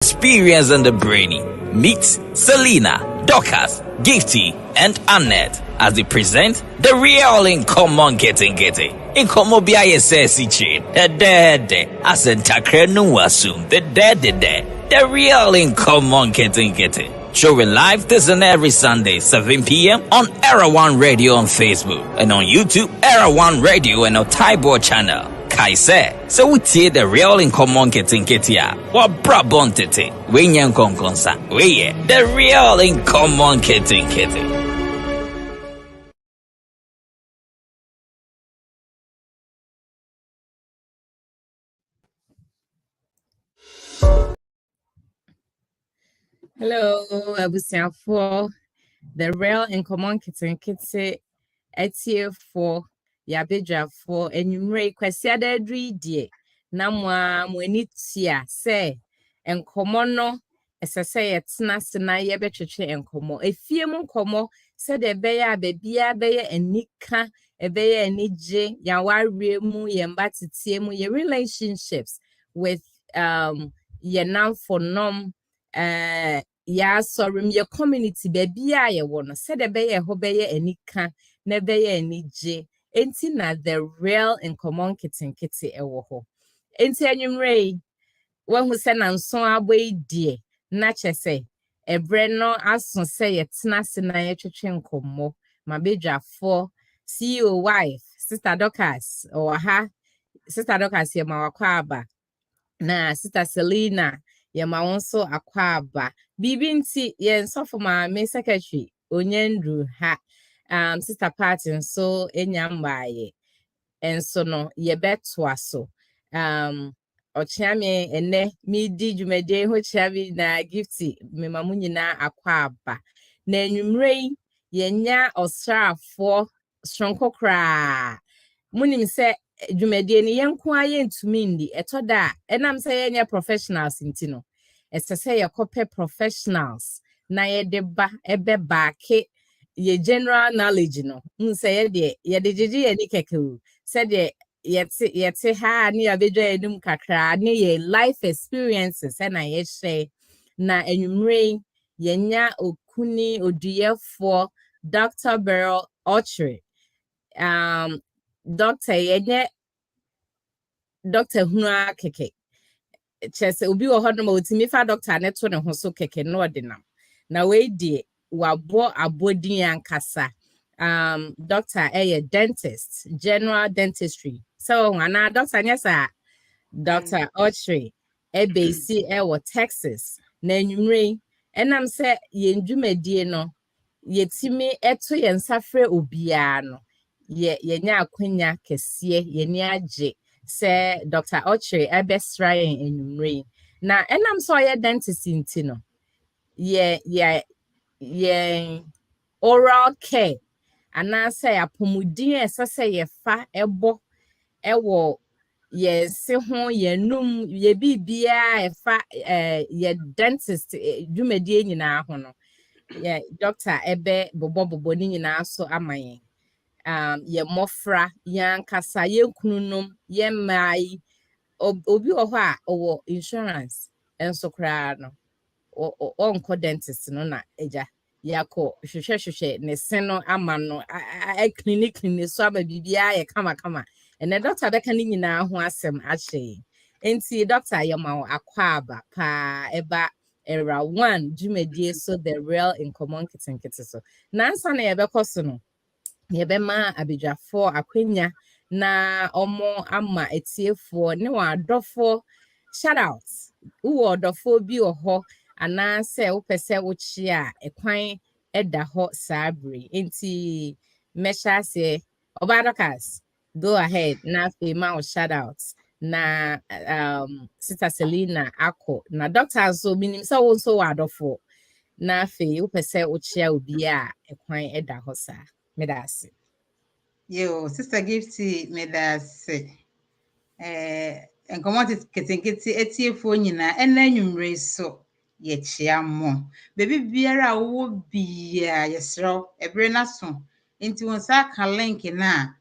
experienced and the brainy. Meet Selena, Dorcas, Gifty, and Annette as they present the Real Nkomo nketenkete. Nkomo biaye sesi chain. The dead as in takrenu assume the dead. The Real Nkomo nketenkete. Showing live this and every Sunday, 7 p.m. on Era One Radio on Facebook and on YouTube, Era One Radio and our Taibo channel. Kaise, so we see the Real Nkomo nketenkete ya. What brabon tete? We nyan konkonsa. We the Real Nkomo nketenkete. Hello, abusiafo. The Real Nkomo nketenkete etiefo yabedwafo enyumre kwasi adadri die na mo anitia se nkomo no esese yetena se na yebetwetwe nkomo efie mu nkomo se de beye ababia beye anika ebeye anije ya warie mu ye mbatitie mu ye relationships with ye namfonom ya sorry your community baby aye wono said ebeye ho beye anika na beye anije enti na the Real Nkomo nketenkete ewo ho enti anwumre wahu se na nso aboy die na chese ebre no aso se yetena se na yetwetwe nkomo mabedwafo CEO wife sister Dorcas ha sister Dorcas ye mawakwa aba na sister Selena yema wonso akwaba bibi nti ye nsofo ma me secretary onyendru ha sister party nso enyambaye enso no ye betwa so ochiame ene mi di dwumade ho chiabi na gifty me mamu nyina akwaba na enwumrei ye nya osrafo stronko kra munim se dwumade ni yenko aye ntumi ndi etoda enam se ye nya professionals ntino esese ye kope professionals na ye de ba ebe baake ye general knowledge no nse ye de jeje ye ni kekewu se de yete ha ni abedwa enum kakra ni ye life experiences na ye share na enwumre ye nya okuni oduyefo Dr. Beryl Ochre doctor ye Dr. Hunwa keke chese obi wo hodo ma otimi fa doctor ne to ne ho so keke no ordinam na we die wabo abodin ankasa doctor dentist general dentistry so ana doctor nyesa Dr. Ochre base Texas na enwumre enam se ye ndwumadie no yetimi eto ye nsafre obia no ye nya akwanya kese ye ni age se Dr. Ochre ebesra enwumre na enam so ye dentist ntino ye oral care anase apomudin esese ye fa ebo ewo ye se ho ye num ye bibia efa ye dentist dwumadie nyina ho no ye doctor ebe bobo ni nyina so amayen ye mofra yankasa ye kununum ye mai obi wo ho a owo insurance enso kra no onko dentist no na eja yako hwehwehwehwe ne se no ama no clinic so ama bibia ye kama ene doctor beka ni nyina ho asem ahye enti doctor yema akwaba pa eba era one dwumadie so the Real Nkomo nketenkete so nansa na yebekoso no yebema abedwafo akwanya na omo ama etiefo ne wa adofo shout out wo adofo bi oho ana se wo pese wo chi a ekwan eda ho sabre enti mesha se Obadokas go ahead na fe ma shout out na sister Selena ako na doctor so minim se wo so wa adofo na fe wo pese wo chi a obi a ekwan eda ho sa medase yo sister Gifty medase Nkomo nketenkete etiefo nyina ena nwumre so ye chiamo bebi biara wo bia yesro ebre na so enti wonsa ka link na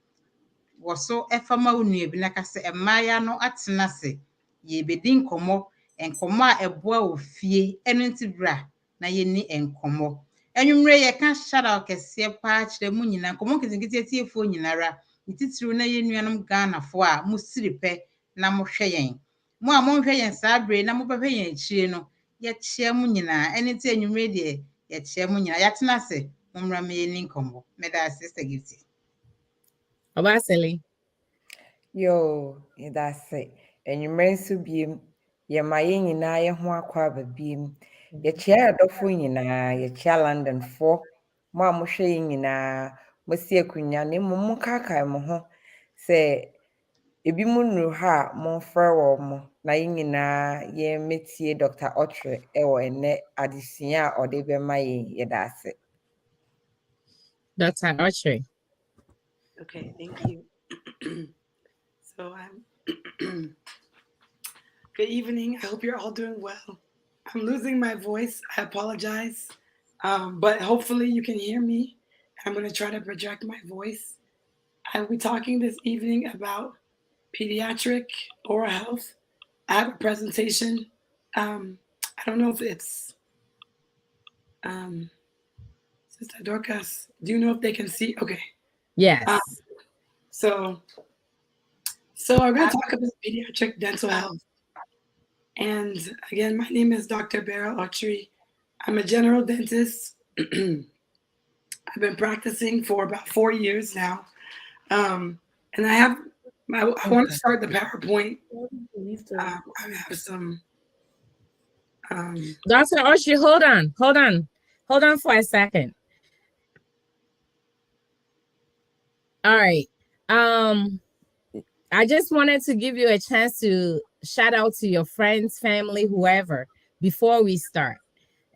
wo so efama wonu ebi na kase emaya no atena se ye bedi nkomo nkɔmmɔ a ɛboa wɔ fie ɛno nti bra na yɛni nkɔmmɔ. Anwummere yɛka shout out kɛseɛ paa kyerɛ mu nyinaa nkɔmmɔ nketenkete atiefoɔ nyinara titiriw na yɛn nuanom Ghanafoɔ a mo siri pɛ na mohwɛ yɛn. Mo a monhwɛ yɛn saa bere na mobɛhwɛ yɛn akyire no yɛkyia mu nyinaa ɛne nti anwummere deɛ yɛkyia mu nyinaa yɛatena ase mommra ma yɛni nkɔmmɔ. Meda Sister Gifty. Obasili. Yo, that's it. And you may so be ye my in I ho akwa beam. Ye chair adofo nyina, ye chair London for. Ma mo hwe nyina, mo sie akunya ne mo kaka mo ho. Se ebi mu nuru ha mo frɛ wɔ mo na nyina ye metie Dr. Otre e wo ene adesua a ɔde bɛma ye dase. Dr. Otre. Okay, thank you. So good evening. I hope you're all doing well. I'm losing my voice. I apologize. But hopefully you can hear me. I'm going to try to project my voice. I will be talking this evening about pediatric oral health. I have a presentation. I don't know if it's Sister Dorcas. Do you know if they can see? Okay. Yes. So I'm going to talk about pediatric dental health. And again, my name is Dr. Beryl Autry. I'm a general dentist. I've been practicing for about 4 years now. And I want to start the PowerPoint. I have some. Dr. Oshie, hold on for a second. All right. I just wanted to give you a chance to shout out to your friends, family, whoever, before we start.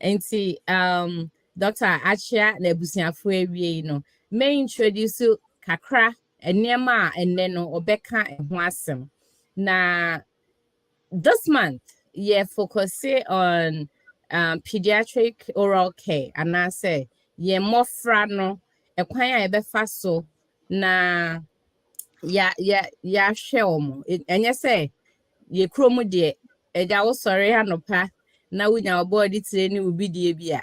And see, Dr. Achia Nebusiafu you know, may introduce you kakra and nema and then obeka and wasem. Na this month, focus on pediatric oral care, and I say more frano, a kwaya ebefa so na share mo. And you say ye chromo de eja wo sorry anopa na wunya body tire ni ubi die bia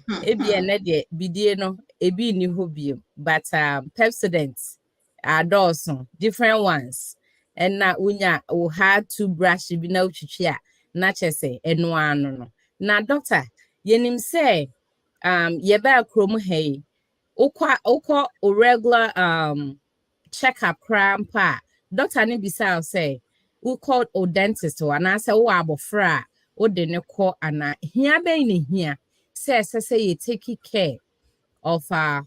ebia na de bidie no ebi ni ho bio but Pepsodent are dawson different ones and na wunya wo had to brush bi na utwitwi a na chese eno ano no na doctor yenim say ye ba krom hey ukwa regular check up crampa doctor ni bisa say we called o dentist or na say wo abofra o de ne ko ana hia ben ne hia say you take care of our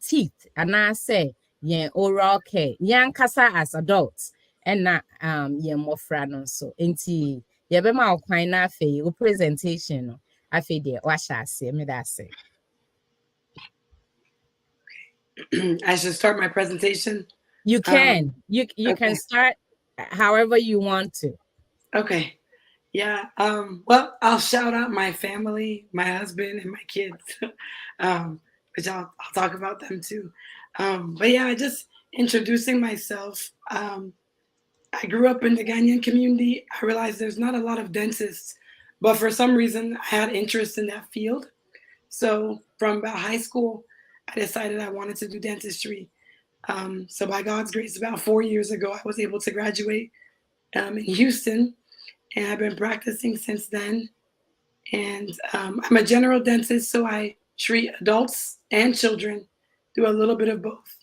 teeth and I say oral care yan kasa as adults and na mofra no so enti ye be ma kwan na afi o presentation no afi de wa sha ase me da say I should start my presentation. You can you okay. can start however you want to. Okay. Yeah. Well, I'll shout out my family, my husband, and my kids, which I'll talk about them too. But yeah, just introducing myself. I grew up in the Ghanaian community. I realized there's not a lot of dentists, but for some reason I had interest in that field. So from about high school, I decided I wanted to do dentistry. So by God's grace, about 4 years ago, I was able to graduate in Houston. And I've been practicing since then. And I'm a general dentist, so I treat adults and children, do a little bit of both.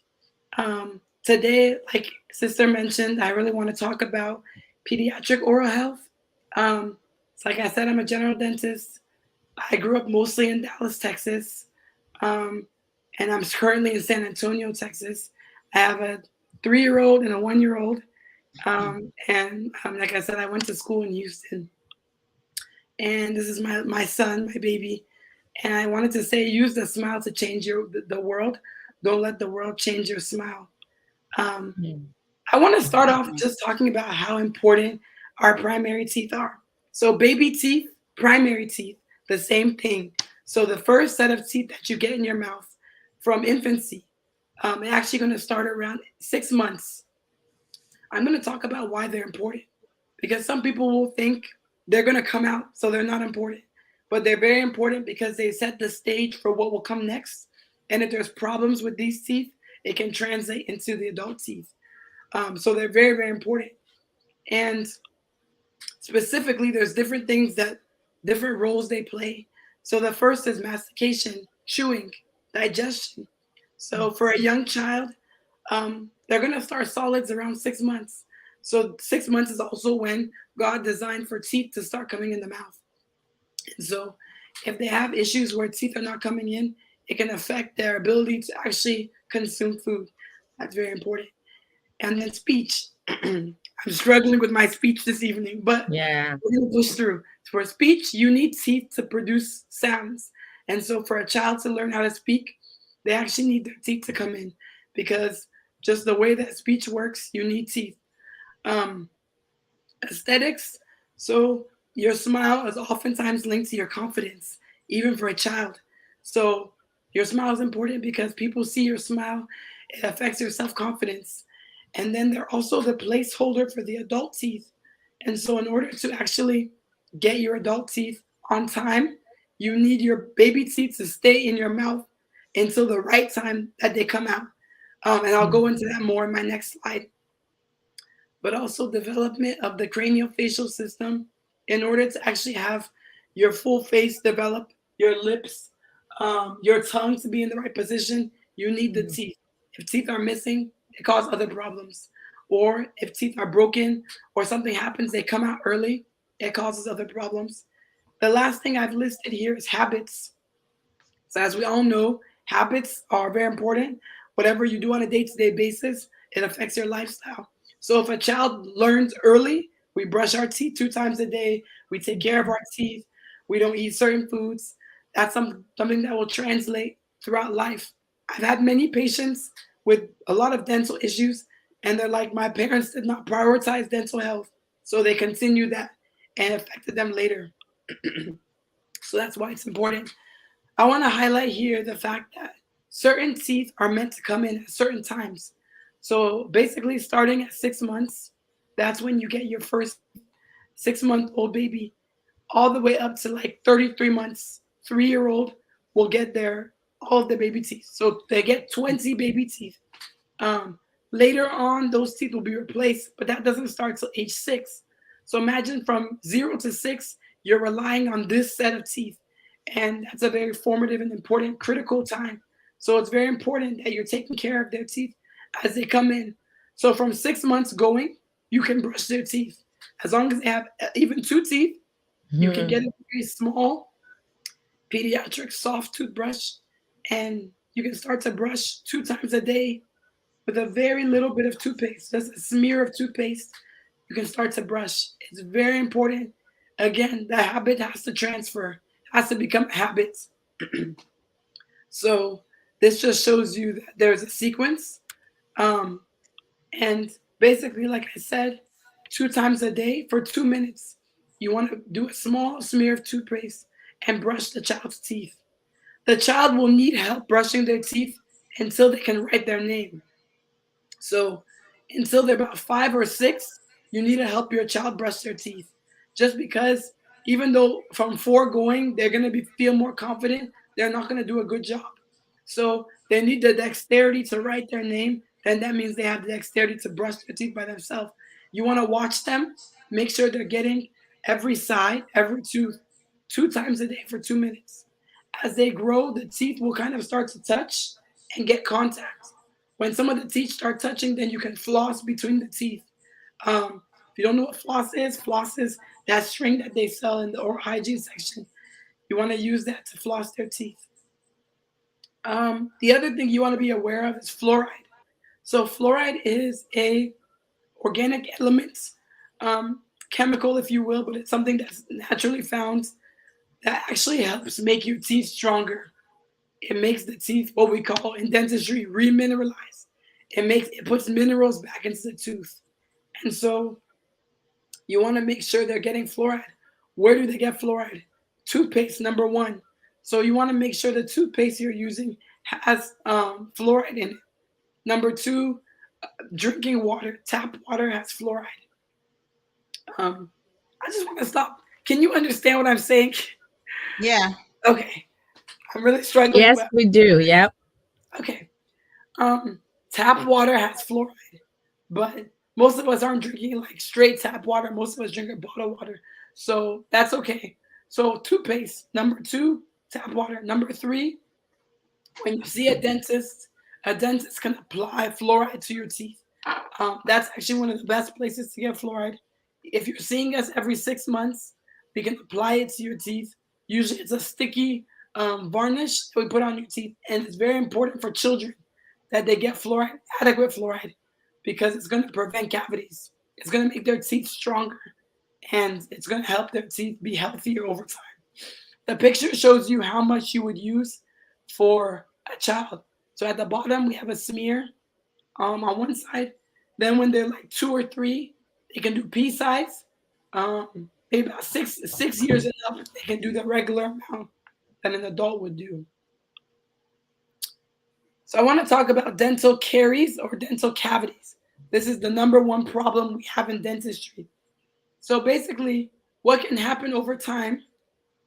Today, like Sister mentioned, I really want to talk about pediatric oral health. So like I said, I'm a general dentist. I grew up mostly in Dallas, Texas. And I'm currently in San Antonio, Texas. I have a 3-year-old and a 1-year-old. And like I said, I went to school in Houston. And this is my son, my baby. And I wanted to say, use the smile to change the world. Don't let the world change your smile. I want to start off just talking about how important our primary teeth are. So baby teeth, primary teeth, the same thing. So the first set of teeth that you get in your mouth from infancy, actually going to start around 6 months. I'm going to talk about why they're important because some people will think they're going to come out, so they're not important. But they're very important because they set the stage for what will come next. And if there's problems with these teeth, it can translate into the adult teeth. So they're very, very important. And specifically, there's different things different roles they play. So the first is mastication, chewing, digestion. So for a young child, they're going to start solids around 6 months. So 6 months is also when God designed for teeth to start coming in the mouth. And so if they have issues where teeth are not coming in, it can affect their ability to actually consume food. That's very important. And then speech. I'm struggling with my speech this evening, but Yeah. we're going to push through. For speech, you need teeth to produce sounds. And so for a child to learn how to speak, they actually need their teeth to come in, because just the way that speech works, you need teeth. Aesthetics. So your smile is oftentimes linked to your confidence, even for a child. So your smile is important because people see your smile, it affects your self-confidence. And then they're also the placeholder for the adult teeth. And so in order to actually get your adult teeth on time, you need your baby teeth to stay in your mouth until the right time that they come out. And I'll go into that more in my next slide. But also development of the craniofacial system in order to actually have your full face develop, your lips, your tongue to be in the right position. You need the teeth. If teeth are missing, it causes other problems. Or if teeth are broken or something happens, they come out early, it causes other problems. The last thing I've listed here is habits. So as we all know, habits are very important. Whatever you do on a day-to-day basis, it affects your lifestyle. So if a child learns early, we brush our teeth 2 times a day, we take care of our teeth, we don't eat certain foods, that's something that will translate throughout life. I've had many patients with a lot of dental issues, and they're like, my parents did not prioritize dental health, so they continued that and affected them later. So that's why it's important. I want to highlight here the fact that certain teeth are meant to come in at certain times. So basically, starting at 6 months, that's when you get your first 6-month-old baby, all the way up to like 33 months. 3-year-old will get all of the baby teeth. So they get 20 baby teeth. Later on, those teeth will be replaced, but that doesn't start till age 6. So imagine from 0 to 6, you're relying on this set of teeth. And that's a very formative and important, critical time. So it's very important that you're taking care of their teeth as they come in. So from 6 months going, you can brush their teeth. As long as they have even 2 teeth, you can get a very small pediatric soft toothbrush, and you can start to brush 2 times a day with a very little bit of toothpaste, just a smear of toothpaste. You can start to brush. It's very important. Again, the habit has to transfer, has to become a habit. So this just shows you that there's a sequence. And basically, like I said, 2 times a day for 2 minutes, you want to do a small smear of toothpaste and brush the child's teeth. The child will need help brushing their teeth until they can write their name. So until they're about 5 or 6, you need to help your child brush their teeth. Just because even though from 4 going, they're going to feel more confident, they're not going to do a good job. So they need the dexterity to write their name. Then that means they have the dexterity to brush their teeth by themselves. You want to watch them, make sure they're getting every side, every tooth, 2 times a day for 2 minutes. As they grow, the teeth will kind of start to touch and get contact. When some of the teeth start touching, then you can floss between the teeth. If you don't know what floss is that string that they sell in the oral hygiene section. You want to use that to floss their teeth. The other thing you want to be aware of is fluoride. So fluoride is a organic element, chemical, if you will, but it's something that's naturally found that actually helps make your teeth stronger. It makes the teeth what we call in dentistry remineralize. It puts minerals back into the tooth. And so you want to make sure they're getting fluoride. Where do they get fluoride? Toothpaste, number 1. So you want to make sure the toothpaste you're using has fluoride in it. Number 2, drinking water, tap water has fluoride. I just want to stop. Can you understand what I'm saying? Yeah. Okay. I'm really struggling. Yes, we do. Yep. Okay. Tap water has fluoride, but most of us aren't drinking like straight tap water. Most of us drink bottled water. So that's okay. So toothpaste, number 2, tap water. Number 3, when you see a dentist can apply fluoride to your teeth. That's actually one of the best places to get fluoride. If you're seeing us every 6 months, we can apply it to your teeth. Usually it's a sticky varnish that we put on your teeth. And it's very important for children that they get fluoride, adequate fluoride, because it's going to prevent cavities. It's going to make their teeth stronger, and it's going to help their teeth be healthier over time. The picture shows you how much you would use for a child. So at the bottom, we have a smear on one side. Then when they're like 2 or 3, they can do pea size. Maybe about six years and up, they can do the regular amount that an adult would do. So I want to talk about dental caries or dental cavities. This is the number 1 problem we have in dentistry. So basically, what can happen over time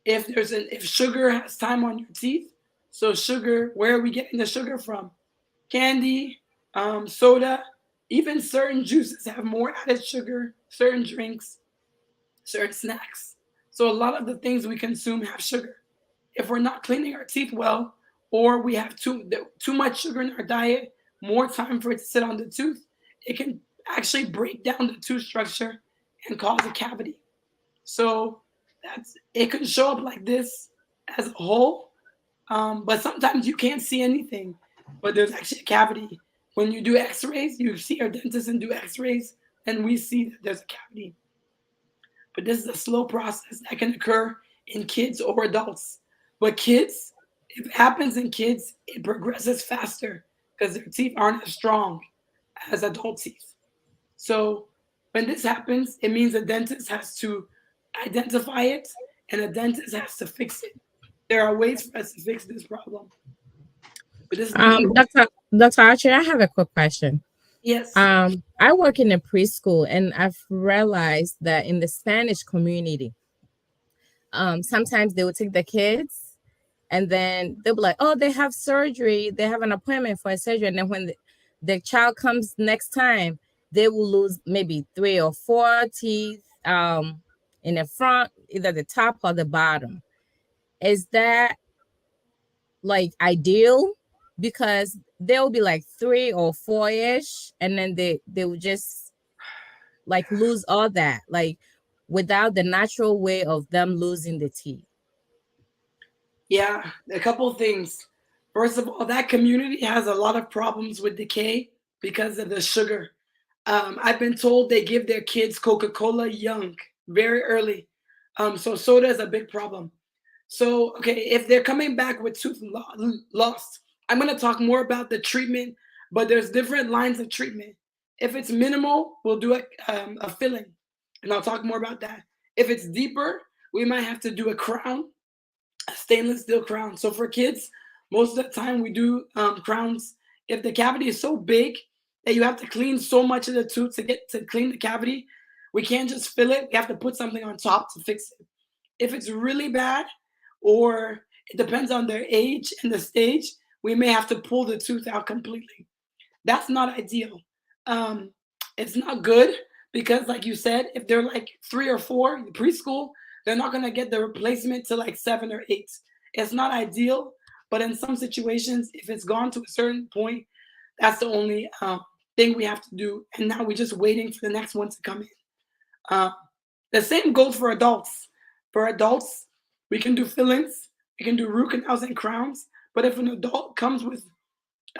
if sugar has time on your teeth? So sugar, where are we getting the sugar from? Candy, soda, even certain juices have more added sugar, certain drinks, certain snacks. So a lot of the things we consume have sugar. If we're not cleaning our teeth well, or we have too much sugar in our diet, more time for it to sit on the tooth, it can actually break down the tooth structure and cause a cavity. So it can show up like this as a hole, but sometimes you can't see anything, but there's actually a cavity. When you do x-rays, you see our dentist and do x-rays, and we see that there's a cavity. But this is a slow process that can occur in kids or adults. But kids, if it happens in kids, it progresses faster because their teeth aren't as strong as adult teeth. So when this happens, it means a dentist has to identify it and a dentist has to fix it. There are ways for us to fix this problem. But this is Dr. Archer, I have a quick question. yes. I work in a preschool, and I've realized that in the Spanish community, sometimes they will take the kids, and then they'll be like, "Oh, they have surgery. They have an appointment for a surgery." And then when the child comes next time, they will lose maybe 3 or 4 teeth in the front, either the top or the bottom. Is that like ideal? Because they'll be like 3 or 4-ish, and then they will just like lose all that, like without the natural way of them losing the teeth. Yeah, a couple of things. First of all, that community has a lot of problems with decay because of the sugar. I've been told they give their kids Coca-Cola young, very early. So soda is a big problem. So, okay, if they're coming back with tooth loss, I'm going to talk more about the treatment, but there's different lines of treatment. If it's minimal, we'll do a filling, and I'll talk more about that. If it's deeper, we might have to do a crown, a stainless steel crown. So for kids, most of the time we do crowns. If the cavity is so big that you have to clean so much of the tooth to get to clean the cavity, we can't just fill it. We have to put something on top to fix it. If it's really bad, or it depends on their age and the stage, we may have to pull the tooth out completely. That's not ideal. It's not good because, like you said, if they're like 3 or 4 preschool, they're not going to get the replacement till like 7 or 8. It's not ideal, but in some situations, if it's gone to a certain point, that's the only thing we have to do. And now we're just waiting for the next one to come in. The same goes for adults. For adults, we can do fillings, we can do root canals and crowns. But if an adult comes with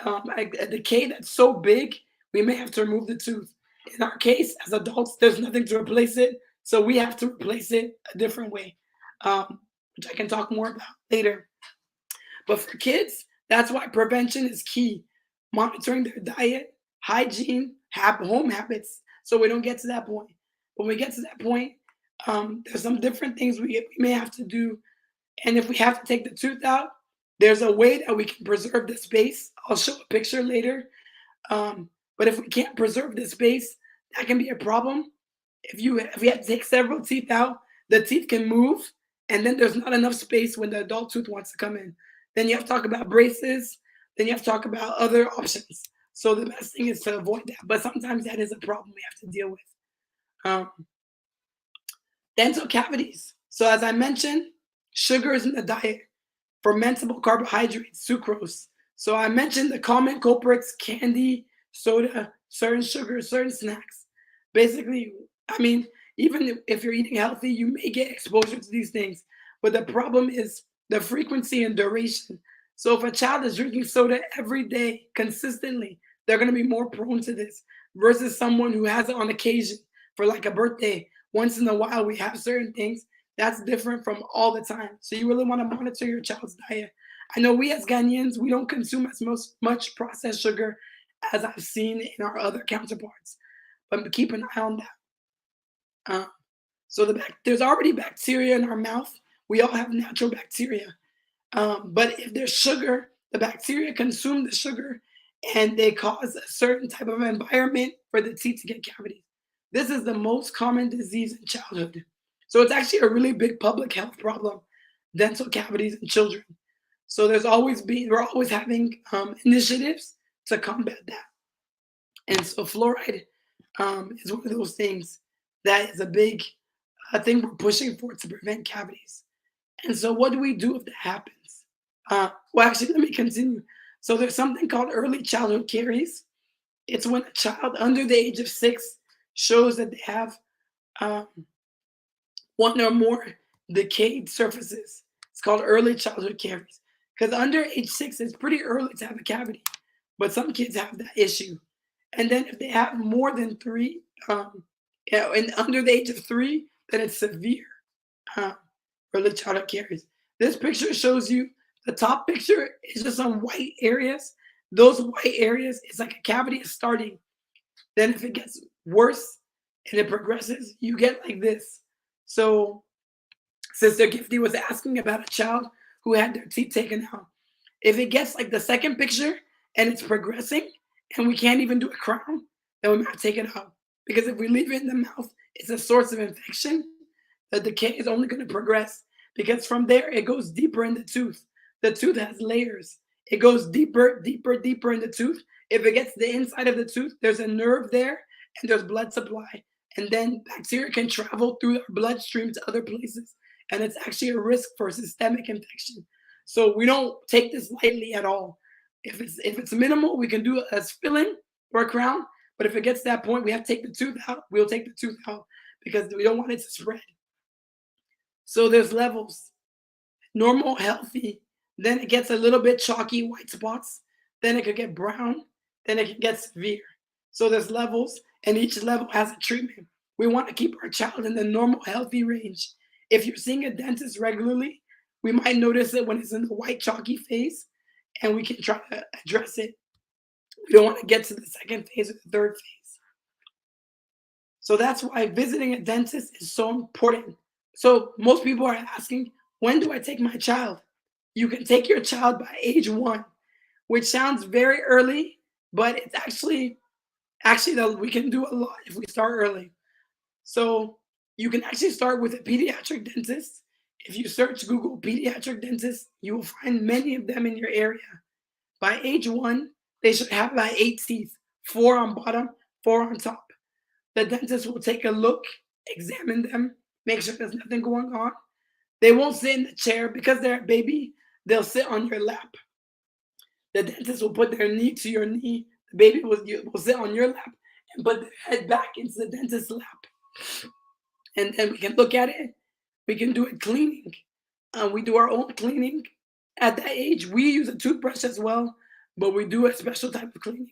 a decay that's so big, we may have to remove the tooth. In our case, as adults, there's nothing to replace it, so we have to replace it a different way, which I can talk more about later. But for kids, that's why prevention is key. Monitoring their diet, hygiene, home habits, so we don't get to that point. When we get to that point, there's some different things we may have to do. And if we have to take the tooth out, there's a way that we can preserve the space. I'll show a picture later. But if we can't preserve the space, that can be a problem. If we have to take several teeth out, the teeth can move, and then there's not enough space when the adult tooth wants to come in. Then you have to talk about braces. Then you have to talk about other options. So the best thing is to avoid that. But sometimes that is a problem we have to deal with. Um, dental cavities. So as I mentioned, sugars in the diet, fermentable carbohydrates, sucrose. So I mentioned the common culprits: candy, soda, certain sugars, certain snacks. Basically, I mean, even if you're eating healthy, you may get exposure to these things. But the problem is the frequency and duration. So if a child is drinking soda every day consistently, they're going to be more prone to this versus someone who has it on occasion for like a birthday. Once in a while, we have certain things that's different from all the time. So you really want to monitor your child's diet. I know we as Ghanaians, we don't consume as much processed sugar as I've seen in our other counterparts, but keep an eye on that. So there's already bacteria in our mouth. We all have natural bacteria. But if there's sugar, the bacteria consume the sugar and they cause a certain type of environment for the teeth to get cavities. This is the most common disease in childhood. So it's actually a really big public health problem, dental cavities in children. So we're always having initiatives to combat that. And so fluoride is one of those things that is a big thing we're pushing for to prevent cavities. And so what do we do if that happens? Well, actually, let me continue. So there's something called early childhood caries. It's when a child under the age of 6 shows that they have one or more decayed surfaces. It's called early childhood caries. Because under age 6, it's pretty early to have a cavity, but some kids have that issue. And then if they have more than 3, and under the age of 3, then it's severe early childhood caries. This picture shows you, the top picture is just some white areas. Those white areas, it's like a cavity is starting. Then if it gets worse and it progresses, you get like this. So Sister Gifty was asking about a child who had their teeth taken out. If it gets like the second picture and it's progressing and we can't even do a crown, then we might take it out. Because if we leave it in the mouth, it's a source of infection. The decay is only going to progress because from there it goes deeper in the tooth. The tooth has layers. It goes deeper, deeper, deeper in the tooth. If it gets the inside of the tooth, there's a nerve there and there's blood supply. And then bacteria can travel through our bloodstream to other places. And it's actually a risk for systemic infection. So we don't take this lightly at all. If it's minimal, we can do it as filling or a crown. But if it gets to that point, we have to take the tooth out. We'll take the tooth out because we don't want it to spread. So there's levels. Normal, healthy. Then it gets a little bit chalky, white spots. Then it could get brown. Then it can get severe. So there's levels, and each level has a treatment. We want to keep our child in the normal, healthy range. If you're seeing a dentist regularly, we might notice it when it's in the white, chalky phase, and we can try to address it. We don't want to get to the second phase or the third phase. So that's why visiting a dentist is so important. So most people are asking, when do I take my child? You can take your child by age 1, which sounds very early, but it's actually we can do a lot if we start early. So you can actually start with a pediatric dentist. If you search Google pediatric dentist, you will find many of them in your area. By age 1, they should have about 8 teeth, 4 on bottom, 4 on top. The dentist will take a look, examine them, make sure there's nothing going on. They won't sit in the chair because they're a baby. They'll sit on your lap. The dentist will put their knee to your knee. The baby will sit on your lap and put their head back into the dentist's lap. And then we can look at it. We can do it cleaning. We do our own cleaning. At that age, we use a toothbrush as well, but we do a special type of cleaning.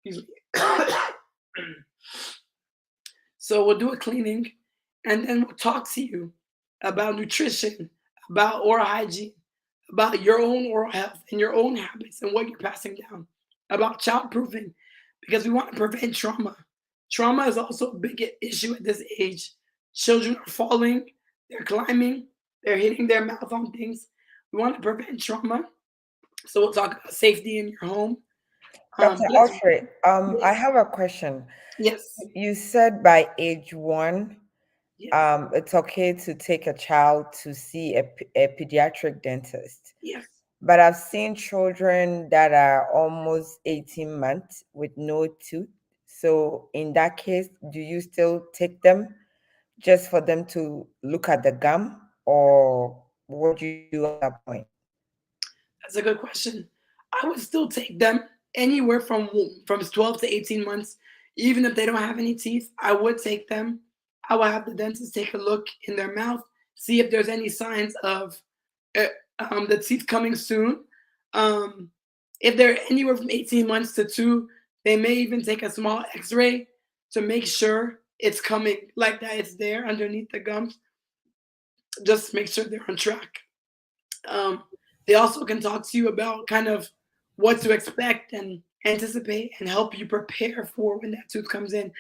Excuse me. So we'll do a cleaning, and then we'll talk to you about nutrition, about oral hygiene, about your own oral health and your own habits and what you're passing down, about childproofing, because we want to prevent trauma. Trauma is also a big issue at this age. Children are falling, they're climbing, they're hitting their mouth on things. We want to prevent trauma. So we'll talk about safety in your home. Dr. Alfred, I Yes. have a question. Yes. You said by age 1, it's okay to take a child to see a pediatric dentist. Yes. But I've seen children that are almost 18 months with no tooth. So in that case, do you still take them just for them to look at the gum, or what do you do at that point? That's a good question. I would still take them anywhere from 12 to 18 months, even if they don't have any teeth. I would take them. I would have the dentist take a look in their mouth, see if there's any signs of uh, the teeth coming soon. Um, if they're anywhere from 18 months to 2, they may even take a small X-ray to make sure it's coming like that. It's there underneath the gums. Just make sure they're on track. Um, they also can talk to you about kind of what to expect and anticipate and help you prepare for when that tooth comes in.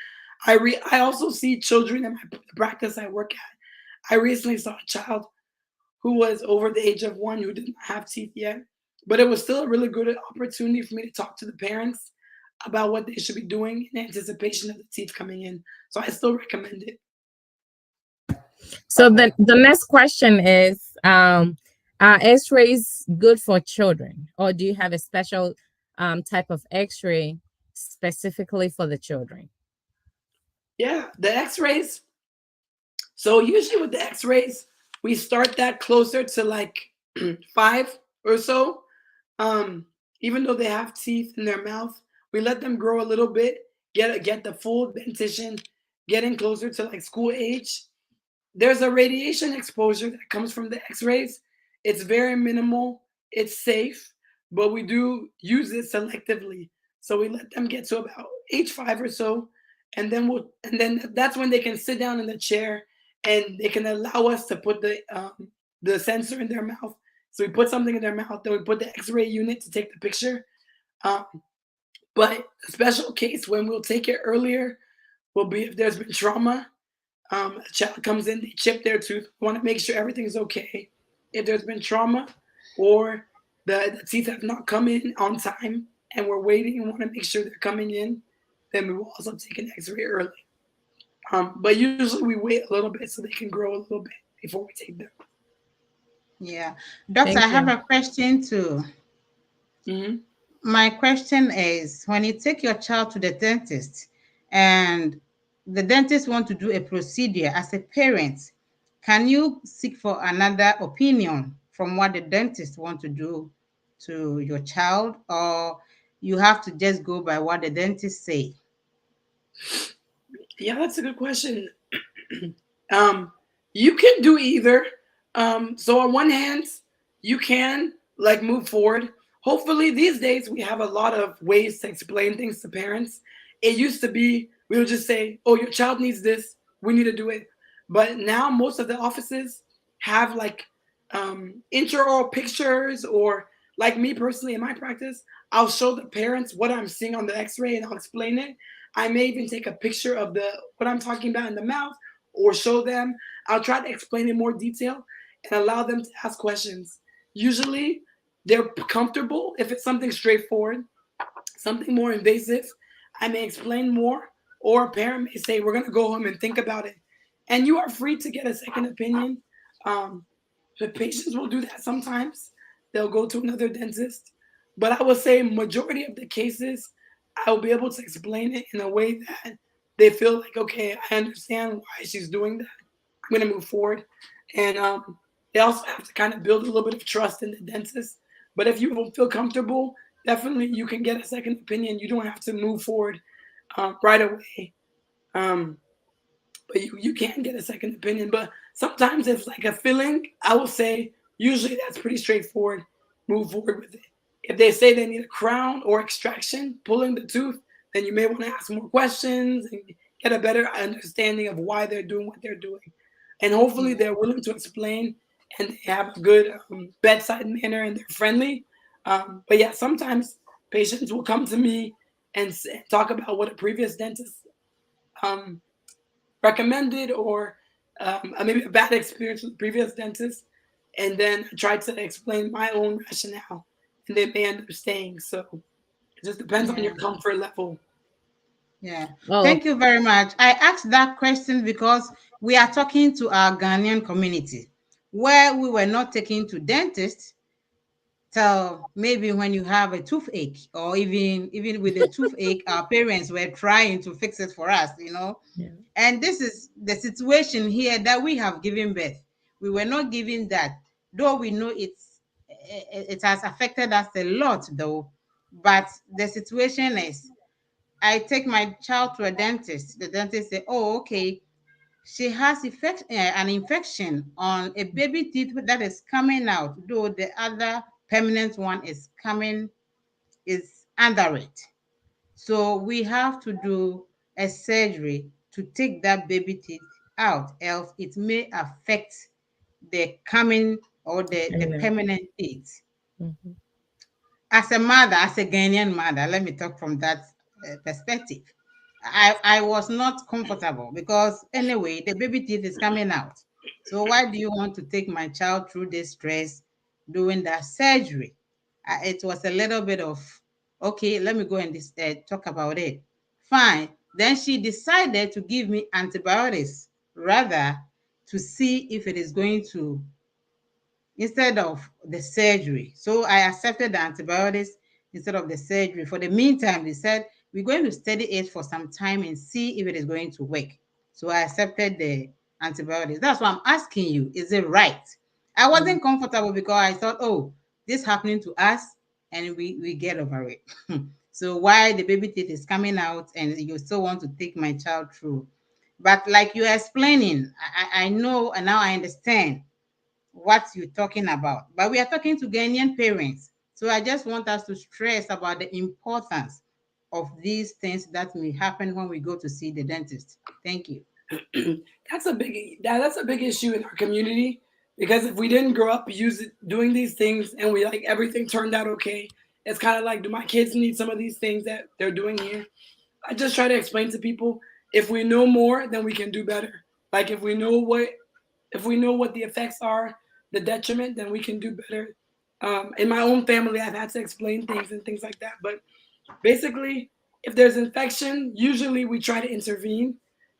I also see children in my practice I work at. I recently saw a child who was over the age of 1 who didn't have teeth yet, but it was still a really good opportunity for me to talk to the parents about what they should be doing in anticipation of the teeth coming in. So I still recommend it. So the next question is, are X-rays good for children, or do you have a special type of X-ray specifically for the children? Yeah, the X-rays. So usually with the X-rays, we start that closer to like 5 or so. Um, Even though they have teeth in their mouth, we let them grow a little bit, get the full dentition, getting closer to like school age. There's a radiation exposure that comes from the X-rays. It's very minimal. It's safe, but we do use it selectively. So we let them get to about age 5 or so, and then that's when they can sit down in the chair and they can allow us to put the sensor in their mouth. So we put something in their mouth, then we put the X-ray unit to take the picture. Um, but a special case when we'll take it earlier will be if there's been trauma. A child comes in, they chip their tooth, want to make sure everything's okay. If there's been trauma or the teeth have not come in on time and we're waiting and want to make sure they're coming in, then we will also take an X-ray early. But usually we wait a little bit so they can grow a little bit before we take them. Yeah. Doctor, Thank I have you. a question too. Mm-hmm. My question is, when you take your child to the dentist and the dentist want to do a procedure, as a parent, can you seek for another opinion from what the dentist want to do to your child, or you have to just go by what the dentist say? Yeah, that's a good question. um, you can do either. So on one hand, you can like move forward. Hopefully, these days we have a lot of ways to explain things to parents. It used to be we would just say, "Oh, your child needs this. We need to do it." But now most of the offices have like intraoral pictures, or like me personally in my practice, I'll show the parents what I'm seeing on the X-ray and I'll explain it. I may even take a picture of the what I'm talking about in the mouth or show them. I'll try to explain in more detail and allow them to ask questions. Usually they're comfortable if it's something straightforward, something more invasive. I may explain more, or a parent may say, "We're going to go home and think about it." And you are free to get a second opinion. Um, the patients will do that sometimes. They'll go to another dentist. But I would say majority of the cases, I will be able to explain it in a way that they feel like, okay, I understand why she's doing that. I'm going to move forward. And they also have to kind of build a little bit of trust in the dentist. But if you don't feel comfortable, definitely you can get a second opinion. You don't have to move forward right away. Um, but you can get a second opinion. But sometimes if like a filling, I will say usually that's pretty straightforward. Move forward with it. If they say they need a crown or extraction, pulling the tooth, then you may want to ask more questions and get a better understanding of why they're doing what they're doing. And hopefully they're willing to explain and they have a good bedside manner and they're friendly. But yeah, sometimes patients will come to me and talk about what a previous dentist um, recommended, or maybe a bad experience with previous dentists, and then try to explain my own rationale, and they may end up staying. So it just depends on Yeah. your comfort level. Yeah. Oh, Thank you very much. I asked that question because we are talking to our Ghanaian community where we were not taking to dentists till maybe when you have a toothache, or even with a toothache, our parents were trying to fix it for us, you know. Yeah. And this is the situation here that we have given birth. We were not given that, though we know it has affected us a lot, though. But the situation is, I take my child to a dentist. The dentist say, "Oh, okay, she has an infection on a baby teeth that is coming out, though the other permanent one is under it. So we have to do a surgery to take that baby teeth out, else it may affect the coming or the permanent teeth." Mhm. As a mother, as a Ghanaian mother, let me talk from that perspective. I was not comfortable because anyway, the baby teeth is coming out. So why do you want to take my child through this stress doing that surgery? It was a little bit of, okay, let me go and talk about it. Fine. Then she decided to give me antibiotics rather to see if it is going to, instead of the surgery. So I accepted the antibiotics instead of the surgery. For the meantime, they said, we're going to study it for some time and see if it is going to work. So I accepted the antibiotics. That's why I'm asking you, is it right? I wasn't comfortable because I thought, oh, this happening to us and we get over it. So why the baby teeth is coming out and you still want to take my child through? But like you're explaining, I know and now I understand what you're talking about. But we are talking to Ghanaian parents. So I just want us to stress about the importance of these things that may happen when we go to see the dentist. Thank you. That's a big issue in our community, because if we didn't grow up doing these things and we like everything turned out okay, it's kind of like, do my kids need some of these things that they're doing here? I just try to explain to people, if we know more, then we can do better. Like if we know what the effects are, the detriment, then we can do better. In my own family, I've had to explain things and things like that. But basically, if there's infection, usually we try to intervene.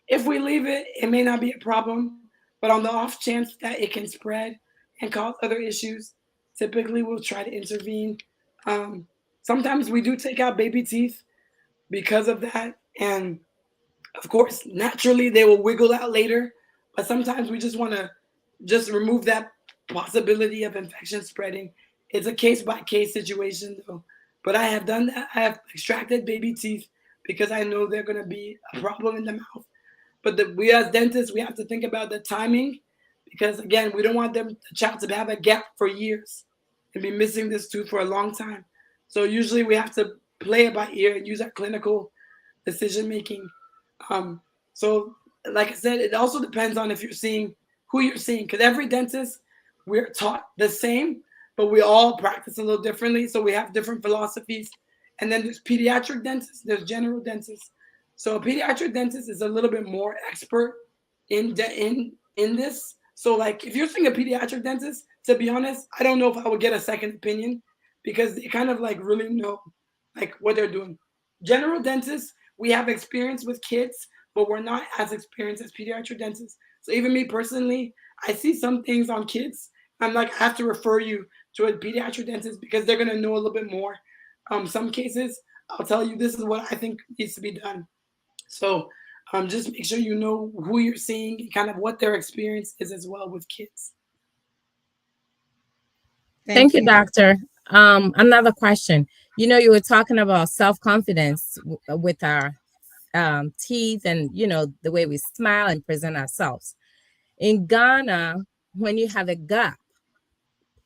If we leave it, it may not be a problem, but on the off chance that it can spread and cause other issues, typically we'll try to intervene. Um, Sometimes we do take out baby teeth because of that, and of course, naturally they will wiggle out later, but sometimes we just want to just remove that possibility of infection spreading. It's a case by case situation though. But I have done that. I have extracted baby teeth because I know they're going to be a problem in the mouth. But we as dentists, we have to think about the timing, because again, we don't want the child to have a gap for years and be missing this tooth for a long time. So usually we have to play it by ear and use our clinical decision making. Um, so, like I said, it also depends on if you're seeing who you're seeing, because every dentist, we're taught the same, but we all practice a little differently. So we have different philosophies. And then there's pediatric dentists, there's general dentists. So a pediatric dentist is a little bit more expert in this. So like if you're seeing a pediatric dentist, to be honest, I don't know if I would get a second opinion, because they kind of like really know like what they're doing. General dentists, we have experience with kids, but we're not as experienced as pediatric dentists. So even me personally, I see some things on kids. I'm like, I have to refer you to a pediatric dentist because they're gonna know a little bit more. Some cases, I'll tell you this is what I think needs to be done. So just make sure you know who you're seeing and kind of what their experience is as well with kids. Thank Thank you, you. doctor. Another question. You were talking about self-confidence with our teeth and, the way we smile and present ourselves. In Ghana, when you have a gap,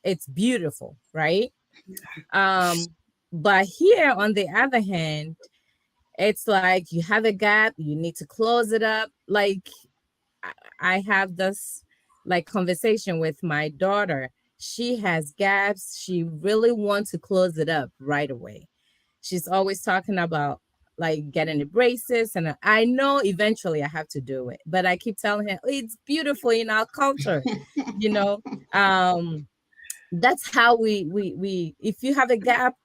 it's beautiful, right? But here, on the other hand, it's like you have a gap, you need to close it up. Like I have this like conversation with my daughter. She has gaps. She really wants to close it up right away. She's always talking about like getting the braces, and I know eventually I have to do it, but I keep telling her, "Oh, it's beautiful in our culture, you know." Um, that's how we if you have a gap,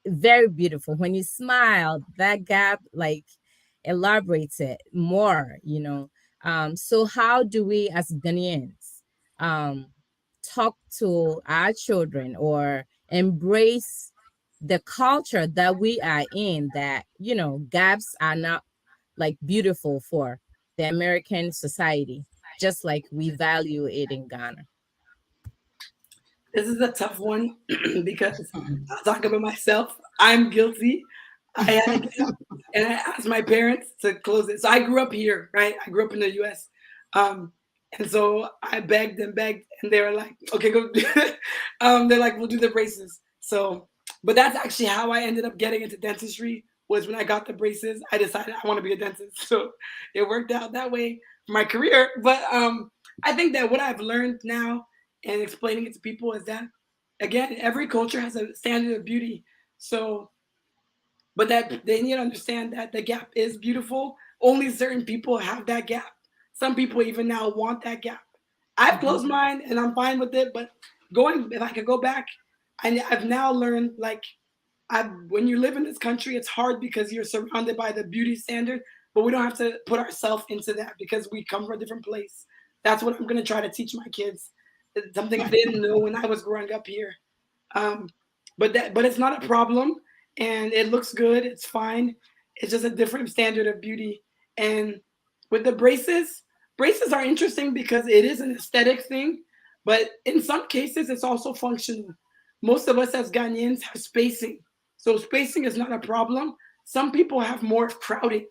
very beautiful. When you smile, that gap like elaborates it more. So how do we as Ghanaians talk to our children or embrace the culture that we are in, that, gaps are not like beautiful for the American society, just like we value it in Ghana? This is a tough one because I'll talk about myself. I'm guilty. I had a gap and I asked my parents to close it. So I grew up here, right? I grew up in the US. Um, and so I begged, and they were like, okay, go. They're like, we'll do the braces. So, but that's actually how I ended up getting into dentistry, was when I got the braces. I decided I want to be a dentist. So it worked out that way for my career. But I think that what I've learned now and explaining it to people is that, again, every culture has a standard of beauty. So, but that they need to understand that the gap is beautiful. Only certain people have that gap. Some people even now want that gap. I've closed mine and I'm fine with it. But if I could go back, I've now learned, like, when you live in this country, it's hard because you're surrounded by the beauty standard, but we don't have to put ourselves into that because we come from a different place. That's what I'm going to try to teach my kids. It's something I didn't know when I was growing up here. Um, but it's not a problem, and it looks good. It's fine. It's just a different standard of beauty. And with the braces are interesting because it is an aesthetic thing, but in some cases it's also functional. Most of us as Ghanaians have spacing, so spacing is not a problem. Some people have more of crowding.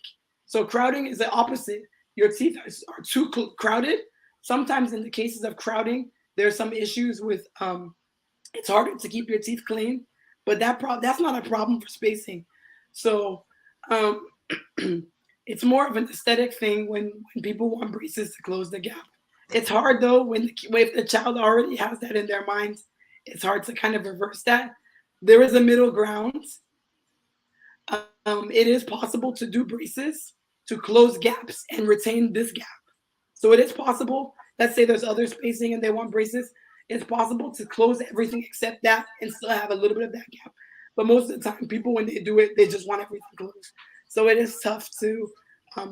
So crowding is the opposite. Your teeth are too crowded. Sometimes in the cases of crowding, there's some issues with it's harder to keep your teeth clean, but that's not a problem for spacing. So um, it's more of an aesthetic thing when people want braces to close the gap. It's hard though if the child already has that in their minds. It's hard to kind of reverse that. There is a middle ground. It is possible to do braces to close gaps and retain this gap. So it is possible. Let's say there's other spacing and they want braces. It's possible to close everything except that and still have a little bit of that gap. But most of the time, people, when they do it, they just want everything closed. So it is tough to.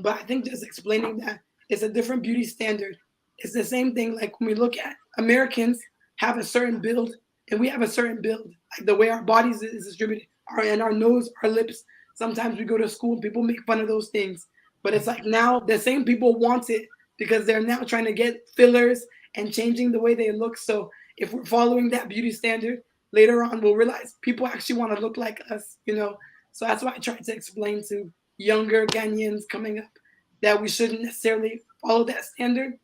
But I think just explaining that it's a different beauty standard. It's the same thing like when we look at Americans have a certain build and we have a certain build, like the way our bodies is distributed, our nose, our lips. Sometimes we go to school and people make fun of those things. But it's like now the same people want it because they're now trying to get fillers and changing the way they look. So if we're following that beauty standard, later on we'll realize people actually want to look like us. So that's why I try to explain to younger Ghanaians coming up that we shouldn't necessarily follow that standard,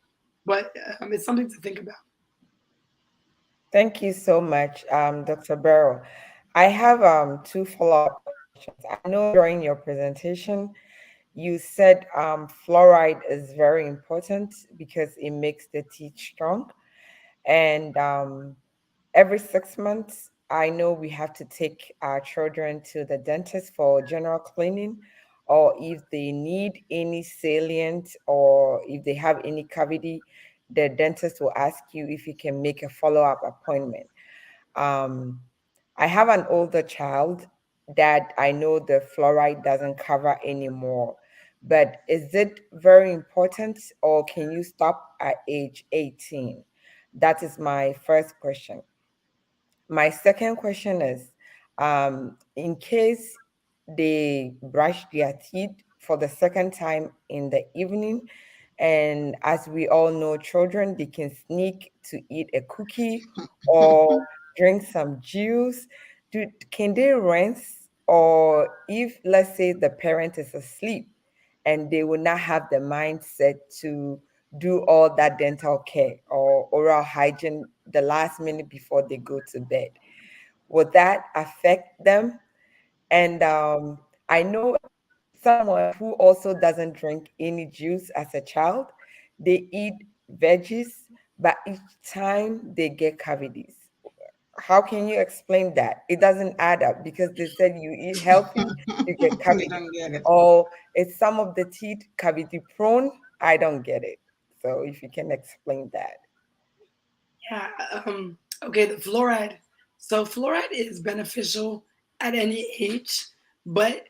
but it's something to think about. Thank you so much, Dr. Barrow. I have two follow-up questions. I know during your presentation, you said fluoride is very important because it makes the teeth strong. And every 6 months, I know we have to take our children to the dentist for general cleaning, or if they need any salient or if they have any cavity, the dentist will ask you if you can make a follow-up appointment. Um, I have an older child that I know the fluoride doesn't cover anymore. But is it very important or can you stop at age 18? That is my first question. My second question is, in case they brush their teeth for the second time in the evening, and as we all know, children, they can sneak to eat a cookie or drink some juice. Can they rinse? Or if, let's say, the parent is asleep and they will not have the mindset to do all that dental care or oral hygiene the last minute before they go to bed. Would that affect them? And I know someone who also doesn't drink any juice as a child. They eat veggies, but each time they get cavities. How can you explain that? It doesn't add up because they said you eat healthy, you get We cavity. don't get it. Or it's some of the teeth cavity prone. I don't get it. So if you can explain that. Yeah. Okay. The fluoride. So fluoride is beneficial at any age, but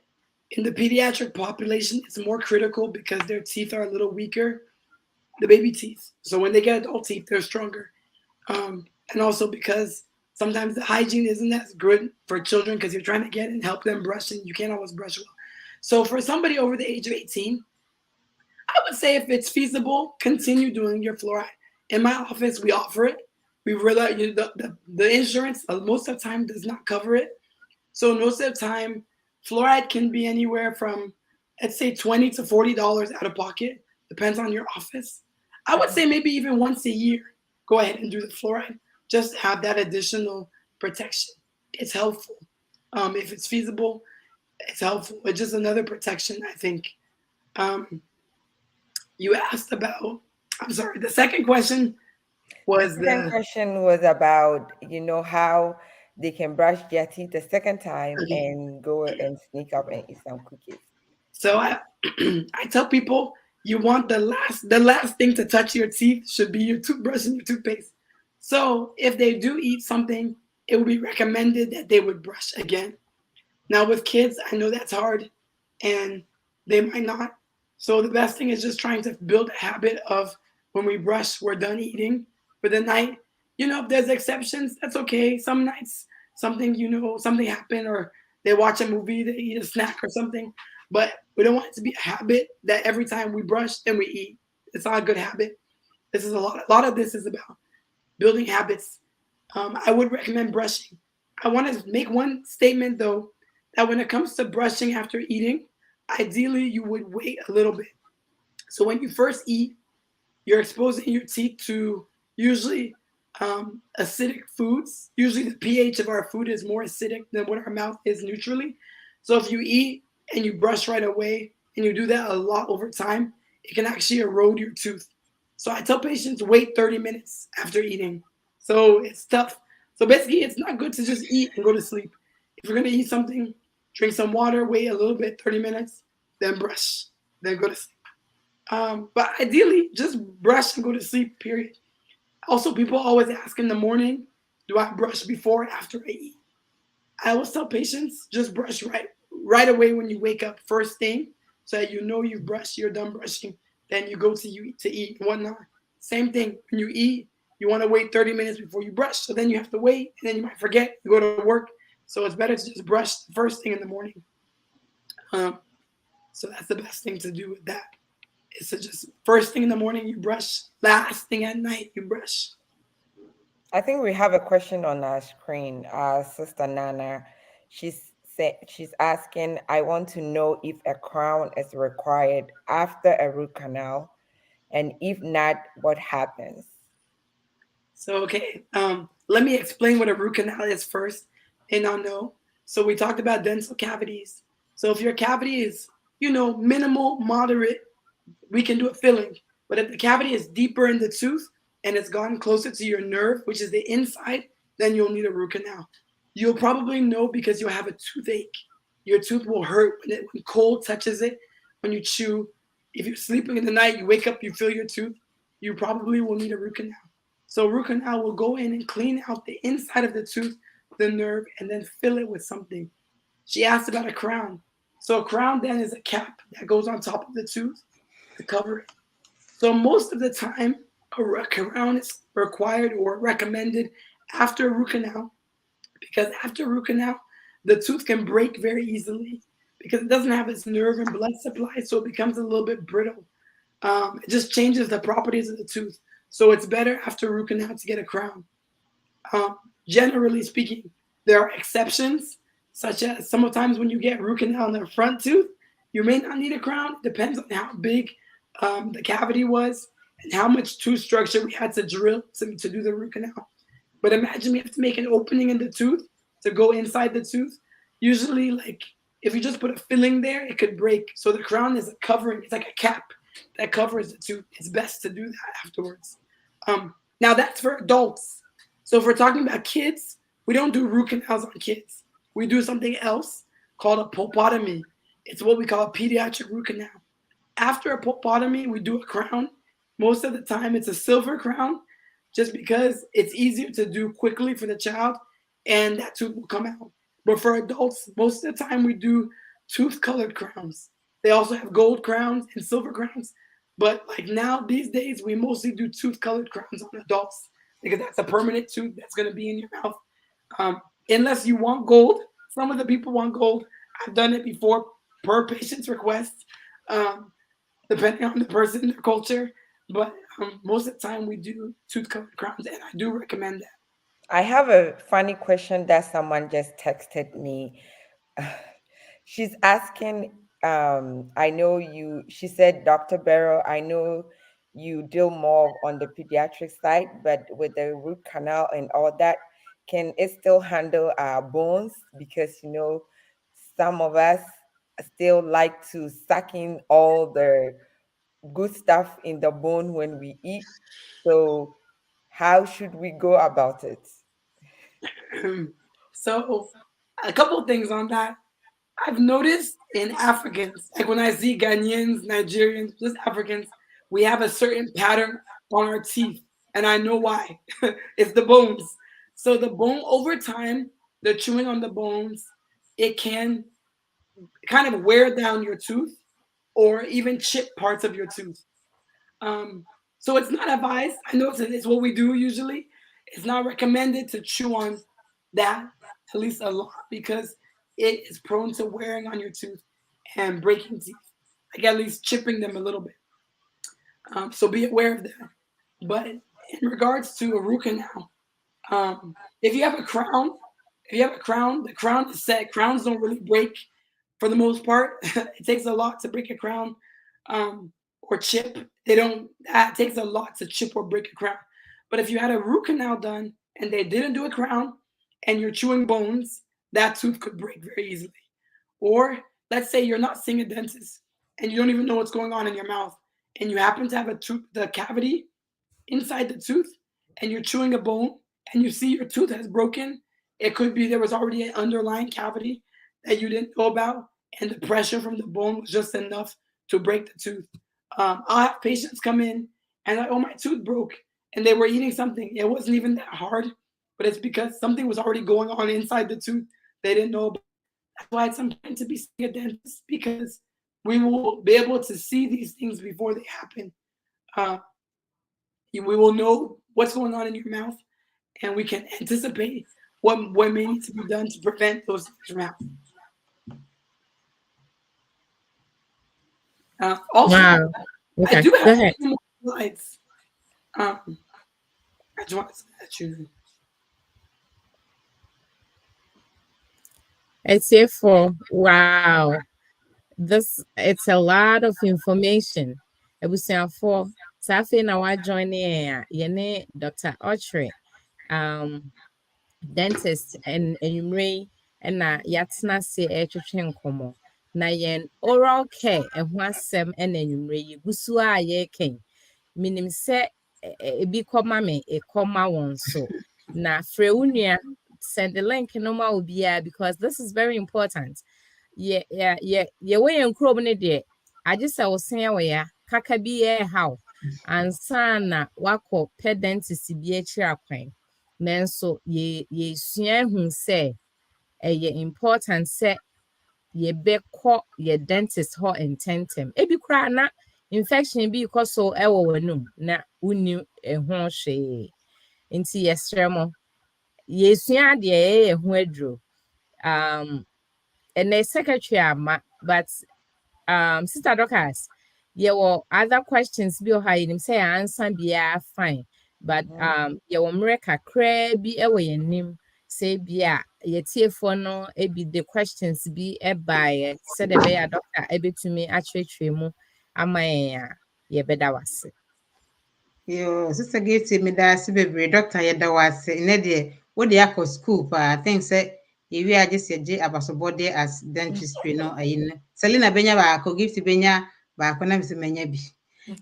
in the pediatric population, it's more critical because their teeth are a little weaker. the baby teeth. So when they get adult teeth, they're stronger. And also because sometimes the hygiene isn't as good for children because you're trying to get and help them brush and you can't always brush well. So for somebody over the age of 18, I would say if it's feasible, continue doing your fluoride. In my office, we offer it. We realize the insurance most of the time does not cover it. So most of the time, fluoride can be anywhere from, let's say, $20 to $40 out of pocket, depends on your office. I would say maybe even once a year, go ahead and do the fluoride. Just have that additional protection. It's helpful. If it's feasible, it's helpful. It's just another protection, I think. You asked about, I'm sorry, the second question was The second question was about, how they can brush their teeth the second time okay. and go and sneak up and eat some cookies. So I I tell people you want the last thing to touch your teeth should be your toothbrush and your toothpaste. So if they do eat something, it would be recommended that they would brush again. Now with kids, I know that's hard and they might not. So the best thing is just trying to build a habit of when we brush, we're done eating for the night. If there's exceptions, that's okay. Some nights something happened or they watch a movie, they eat a snack or something. But we don't want it to be a habit that every time we brush, then we eat. It's not a good habit. This is a lot of this is about building habits. I would recommend brushing. I want to make one statement though, that when it comes to brushing after eating, ideally you would wait a little bit. So when you first eat, you're exposing your teeth to usually acidic foods. Usually the pH of our food is more acidic than what our mouth is neutrally. So if you eat and you brush right away and you do that a lot over time, it can actually erode your tooth. So I tell patients wait 30 minutes after eating. So it's tough. So basically, it's not good to just eat and go to sleep. If you're going to eat something, drink some water, wait a little bit, 30 minutes, then brush, then go to sleep. But ideally, just brush and go to sleep, period. Also, people always ask in the morning, do I brush before or after I eat? I always tell patients, just brush right away when you wake up, first thing, so that you know you've brushed, you're done brushing. Then you go to eat and whatnot. Same thing, when you eat, you want to wait 30 minutes before you brush. So then you have to wait, and then you might forget, you go to work. So it's better to just brush the first thing in the morning. So that's the best thing to do with that. Is to just first thing in the morning you brush, last thing at night you brush. I think we have a question on our screen. Our sister Nana, she's asking, I want to know if a crown is required after a root canal, and if not, what happens? So okay, let me explain what a root canal is first. May not know. So we talked about dental cavities. So if your cavity is, minimal, moderate, we can do a filling. But if the cavity is deeper in the tooth and it's gone closer to your nerve, which is the inside, then you'll need a root canal. You'll probably know because you'll have a toothache. Your tooth will hurt when cold touches it, when you chew. If you're sleeping in the night, you wake up, you feel your tooth, you probably will need a root canal. So root canal will go in and clean out the inside of the tooth, the nerve, and then fill it with something. She asked about a crown. So a crown then is a cap that goes on top of the tooth to cover it. So most of the time, a crown is required or recommended after a root canal, because after root canal, the tooth can break very easily because it doesn't have its nerve and blood supply, so it becomes a little bit brittle. It just changes the properties of the tooth. So it's better after root canal to get a crown. Generally speaking, there are exceptions, such as sometimes when you get root canal in the front tooth, you may not need a crown. It depends on how big the cavity was and how much tooth structure we had to drill to do the root canal. But imagine we have to make an opening in the tooth to go inside the tooth. Usually, like if you just put a filling there, it could break. So the crown is a covering. It's like a cap that covers the tooth. It's best to do that afterwards. Now that's for adults. So if we're talking about kids, we don't do root canals on kids. We do something else called a pulpotomy. It's what we call a pediatric root canal. After a pulpotomy, we do a crown. Most of the time, it's a silver crown, just because it's easier to do quickly for the child, and that tooth will come out. But for adults, most of the time we do tooth-colored crowns. They also have gold crowns and silver crowns, But like now, these days, we mostly do tooth-colored crowns on adults because that's a permanent tooth that's going to be in your mouth. Unless you want gold. Some of the people want gold. I've done it before per patient's request, depending on the person, their culture. But most of the time, we do tooth-colored crowns, and I do recommend that. I have a funny question that someone just texted me. She's asking, I know you, she said, Dr. Barrow, I know you deal more on the pediatric side, but with the root canal and all that, can it still handle our bones? Because, some of us still like to suck in all the good stuff in the bone when we eat. So, how should we go about it? So, a couple things on that. I've noticed in Africans, like when I see Ghanaians, Nigerians, just Africans, we have a certain pattern on our teeth, and I know why. It's the bones. So the bone over time, the chewing on the bones, it can kind of wear down your tooth or even chip parts of your tooth. So it's not advised. I know it's what we do usually. It's not recommended to chew on that at least a lot because it is prone to wearing on your tooth and breaking teeth, like at least chipping them a little bit. So be aware of that. But in regards to a root canal, if you have a crown, the crown is set. Crowns don't really break for the most part. It takes a lot to break a crown or chip. That takes a lot to chip or break a crown. But if you had a root canal done and they didn't do a crown and you're chewing bones, that tooth could break very easily. Or let's say you're not seeing a dentist and you don't even know what's going on in your mouth and you happen to have the cavity inside the tooth and you're chewing a bone and you see your tooth has broken. It could be there was already an underlying cavity that you didn't know about and the pressure from the bone was just enough to break the tooth. I'll have patients come in and like, oh, my tooth broke and they were eating something. It wasn't even that hard, but it's because something was already going on inside the tooth they didn't know about. That's why it's important to be seeing a dentist because we will be able to see these things before they happen. We will know what's going on in your mouth and we can anticipate what may need to be done to prevent those things from happening. Also, Wow. Okay. I do Go have ahead. 2 more slides. I just want to let you. It's here for wow. It's a lot of information. For Safi na wa join yene Dr. Ochre, dentist and Ray and na yatna se nkomo. Na yen oral care and wasem and enumre busu a ye ken. Minim se ebi koma me e koma won so. Na freunia send the link no ma obia because this is very important. Yeah, way and chrome ne I just was saying where kaka bi how and sana wako pedantist bi a kwan. Nanso ye sua hu say important say ye be call ye dentist ho intentem. Ebi kra na infection bi because so ewo wanum na uni ho hwe. Nti yesremo ye sua de ye ho adro. And the secretary ama, but Sister Dorcas, there were other questions be high him say answer be fine. But you will make a crabby away in him say be ye tear for no be the questions be a by said the bear doctor able to me actually tremu ama ye better was. Yo, Sister Gifty, me da si bebre doctor ye da wase ne de wo de akọ school pa think say ye wi age se je abasobode as dentistry no ayin Selina benya ba akọ Gifty benya ba akọ na me se menya bi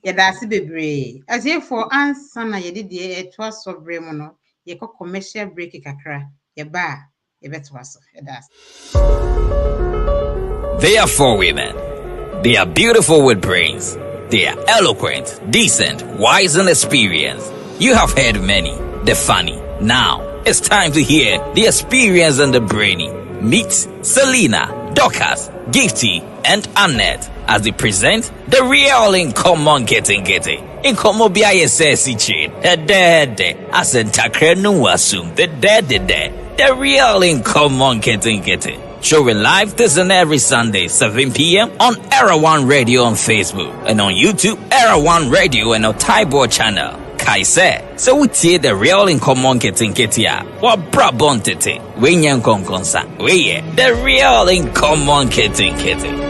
ye da si bebre as ye for answer na ye de to asobre mu no ye ko commercial break kakra ye ba ye beto aso ye da. They are 4 women. They are beautiful with brains. They are eloquent, decent, wise, and experienced. You have heard many, the funny. Now, it's time to hear the experienced and the brainy. Meet Selina, Dorcas, Gifty, and Annette as they present the Real Nkomo nketenkete. Nkomo bi ayesesi chin. Dede asentakre nu assume the The Real Nkomo nketenkete. Showing live this and every Sunday, 7 p.m. on Era One Radio on Facebook and on YouTube, Era One Radio and our Taibo channel. Kaise, so we see the Real Nkomo nketenkete a what brabon tete. We nyan konkonsa. We the Real Nkomo nketenkete.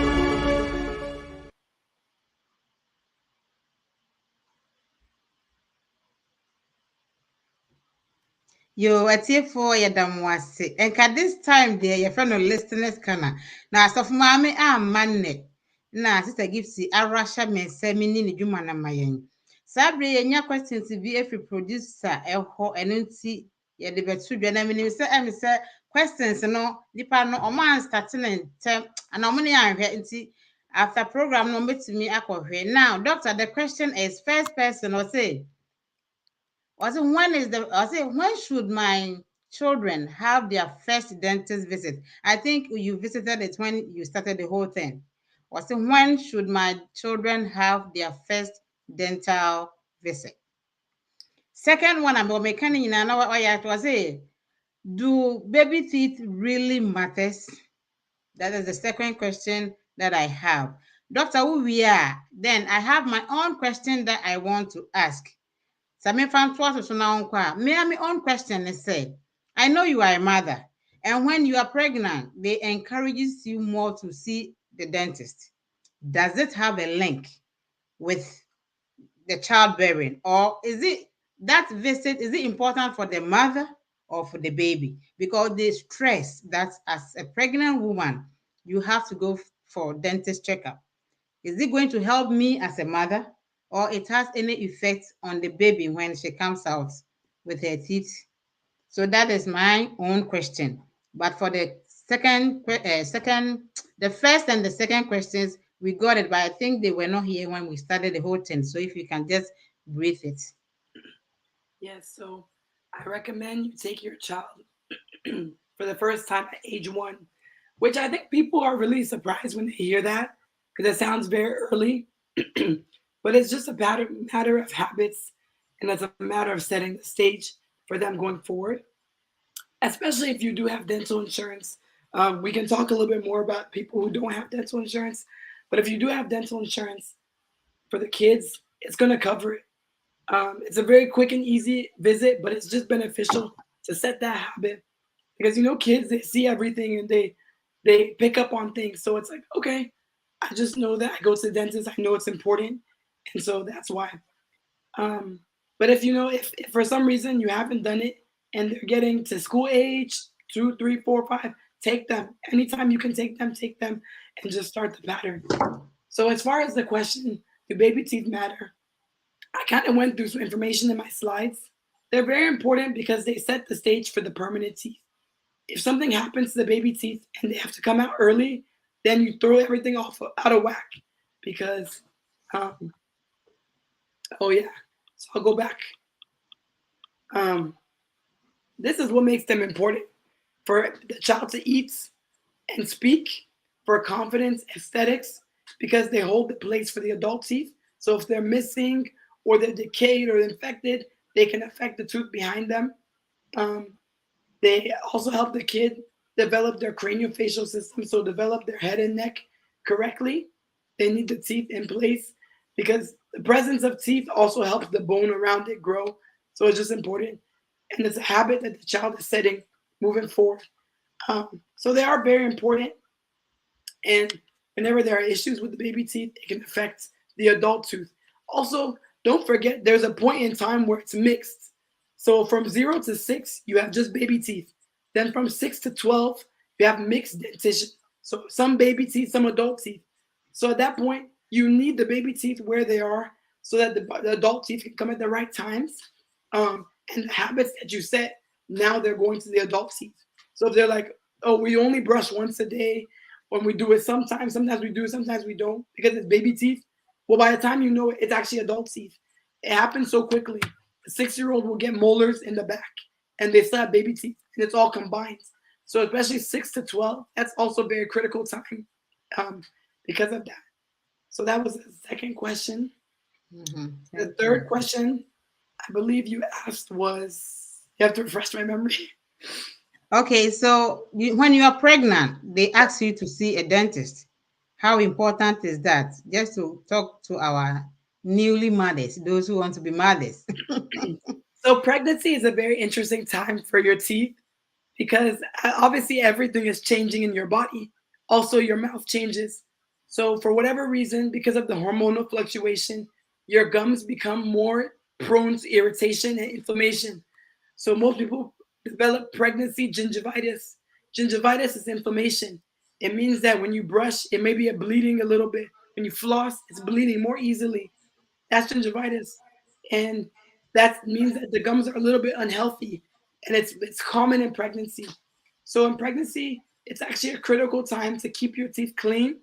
Yo, atiefo yɛda mo ase. Enka this time there, your friend of listeners kana. Na asɔfo maame amanne. Na sister Gifty arasha me se mini ni dwuma na mayen. Sabre yenya questions bi efi producer ɛhɔ ɛno nti yɛde betu dwa na minim se questions no nipa no o man starting ntem ana mo ne anhwɛ nti after program no metumi akɔhwɛ. Now, doctor, the question is first person or say when should my children have their first dentist visit? I think you visited it when you started the whole thing. When should my children have their first dental visit? Second one, I'm making do baby teeth really matters? That is the second question that I have. Dr. Who we are, then I have my own question that I want to ask. So me own question is said, I know you are a mother, and when you are pregnant, they encourages you more to see the dentist. Does it have a link with the childbearing, or is it that visit, is it important for the mother or for the baby? Because the stress that as a pregnant woman, you have to go for dentist checkup. Is it going to help me as a mother, or it has any effect on the baby when she comes out with her teeth? So that is my own question. But for the the first and the second questions, we got it, but I think they were not here when we started the whole thing. So if you can just brief it. Yes, so I recommend you take your child for the first time at age 1, which I think people are really surprised when they hear that because it sounds very early. But it's just a matter of habits, and it's a matter of setting the stage for them going forward, especially if you do have dental insurance. We can talk a little bit more about people who don't have dental insurance, but if you do have dental insurance for the kids, it's going to cover it. It's a very quick and easy visit, but it's just beneficial to set that habit because, kids, they see everything and they pick up on things. So it's like, okay, I just know that I go to the dentist. I know it's important. And so that's why. But if for some reason you haven't done it and they're getting to school age, 2, 3, 4, 5, take them. Anytime you can take them and just start the pattern. So as far as the question, do baby teeth matter? I kind of went through some information in my slides. They're very important because they set the stage for the permanent teeth. If something happens to the baby teeth and they have to come out early, then you throw everything out of whack because, oh yeah, so I'll go back. This is what makes them important for the child to eat and speak, for confidence, aesthetics, because they hold the place for the adult teeth. So if they're missing or they're decayed or infected, they can affect the tooth behind them. They also help the kid develop their craniofacial system, so develop their head and neck correctly. They need the teeth in place because the presence of teeth also helps the bone around it grow. So it's just important. And it's a habit that the child is setting moving forward. So they are very important. And whenever there are issues with the baby teeth, it can affect the adult tooth. Also, don't forget there's a point in time where it's mixed. So from 0 to 6, you have just baby teeth. Then from 6 to 12, you have mixed dentition. So some baby teeth, some adult teeth. So at that point, you need the baby teeth where they are so that the adult teeth can come at the right times. And the habits that you set, now they're going to the adult teeth. So if they're like, oh, we only brush once a day, when we do it sometimes we do it, sometimes we don't, because it's baby teeth. Well, by the time you know it, it's actually adult teeth. It happens so quickly. A 6-year-old will get molars in the back, and they still have baby teeth, and it's all combined. So especially 6 to 12, that's also very critical time because of that. So that was the second question. Mm-hmm. The third question, I believe you asked was, you have to refresh my memory. Okay, so when you are pregnant, they ask you to see a dentist. How important is that? Just to talk to our newly mothers, those who want to be mothers. So pregnancy is a very interesting time for your teeth because obviously everything is changing in your body. Also, your mouth changes. So, for whatever reason, because of the hormonal fluctuation, your gums become more prone to irritation and inflammation. So, most people develop pregnancy gingivitis. Gingivitis is inflammation. It means that when you brush, it may be a bleeding a little bit. When you floss, it's bleeding more easily. That's gingivitis, and that means that the gums are a little bit unhealthy, and it's common in pregnancy. So in pregnancy, it's actually a critical time to keep your teeth clean,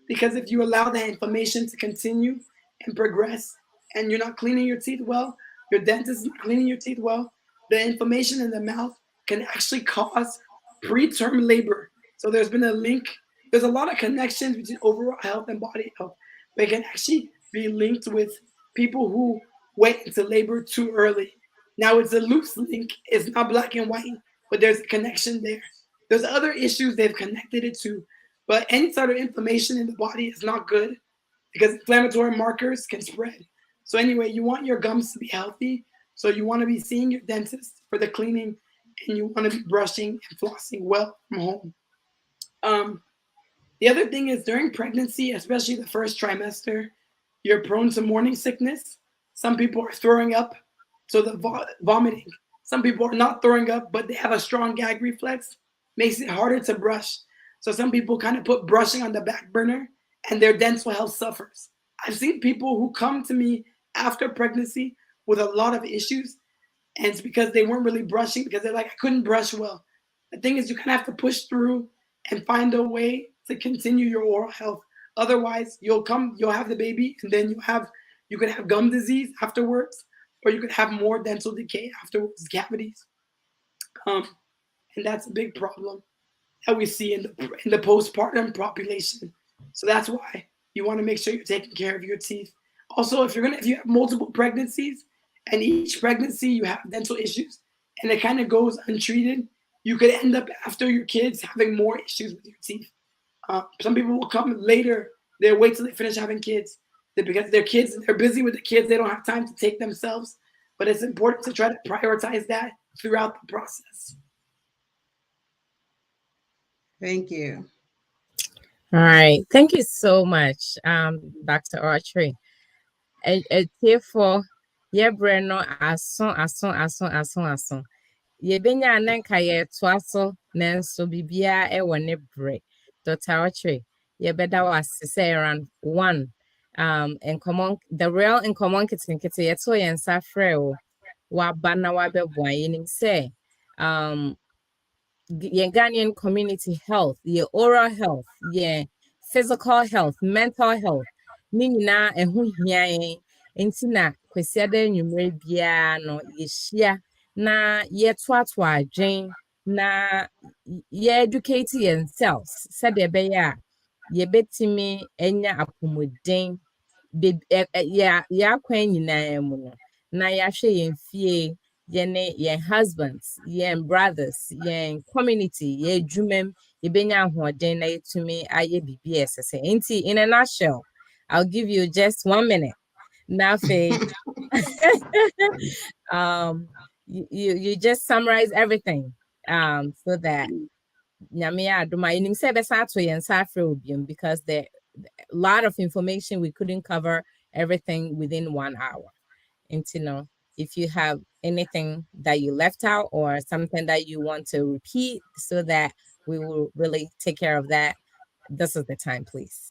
because if you allow that inflammation to continue and progress, and you're not cleaning your teeth well, your dentist is not cleaning your teeth well, the inflammation in the mouth can actually cause preterm labor. So there's been a link. There's a lot of connections between overall health and body health, but it can actually be linked with people who went into labor too early. Now it's a loose link. It's not black and white, but there's a connection there. There's other issues they've connected it to, but any sort of inflammation in the body is not good because inflammatory markers can spread. So anyway, you want your gums to be healthy. So you want to be seeing your dentist for the cleaning, and you want to be brushing and flossing well from home. Um, the other thing is during pregnancy, especially the first trimester, you're prone to morning sickness. Some people are throwing up, so the vomiting. Some people are not throwing up, but they have a strong gag reflex, makes it harder to brush. So some people kind of put brushing on the back burner, and their dental health suffers. I've seen people who come to me after pregnancy with a lot of issues, and it's because they weren't really brushing because they're like, I couldn't brush well. The thing is, you kind of have to push through and find a way to continue your oral health. Otherwise, you'll have the baby, and then you could have gum disease afterwards, or you could have more dental decay afterwards, cavities, um, and that's a big problem that we see in the postpartum population. So that's why you want to make sure you're taking care of your teeth. Also, if you have multiple pregnancies and each pregnancy you have dental issues and it kind of goes untreated, you could end up after your kids having more issues with your teeth. Some people will come later. They wait till they finish having kids because they're busy with the kids. They don't have time to take themselves. But it's important to try to prioritize that throughout the process. Thank you. All right. Thank you so much, Dr. Archery. For no aso. Yɛbɛnya a na nka yɛtoa so nanso biribiara ɛwɔ ne berɛ. Dr. Archery, yɛbɛda wo ase sɛ around 1 the Real Nkomo nketenkete yɛtoo yɛn nsa frɛ wo waba na wabɛboa yɛnim sɛ your Ghanaian community health, your oral health, your physical health, mental health. Ni nyinaa ɛho hia yɛn. Nti na kwasi ada nnwummerɛ biara no yɛhyia na yɛtoatoa adwen na yɛeducate yɛnselves sɛdeɛ ɛbɛyɛ a yɛbɛtumi anya apɔmuden yɛakwan nyinaa mu no na yɛahwɛ yɛn fie yɛn husbands, yɛn brothers, yɛn community, yɛn adwumam, yɛbɛnya ahoɔden na yɛtumi ayɛ biribi a ɛsɛ sɛ. Nti, in a nutshell, I'll give you just 1 minute. Na afei, you just summarize everything so that nyame adom a yɛnim sɛ ɛbɛsa ato yɛn nsa afrɛ obiom because there a lot of information we couldn't cover everything within 1 hour. Nti no, if you have anything that you left out or something that you want to repeat so that we will really take care of that, this is the time, please.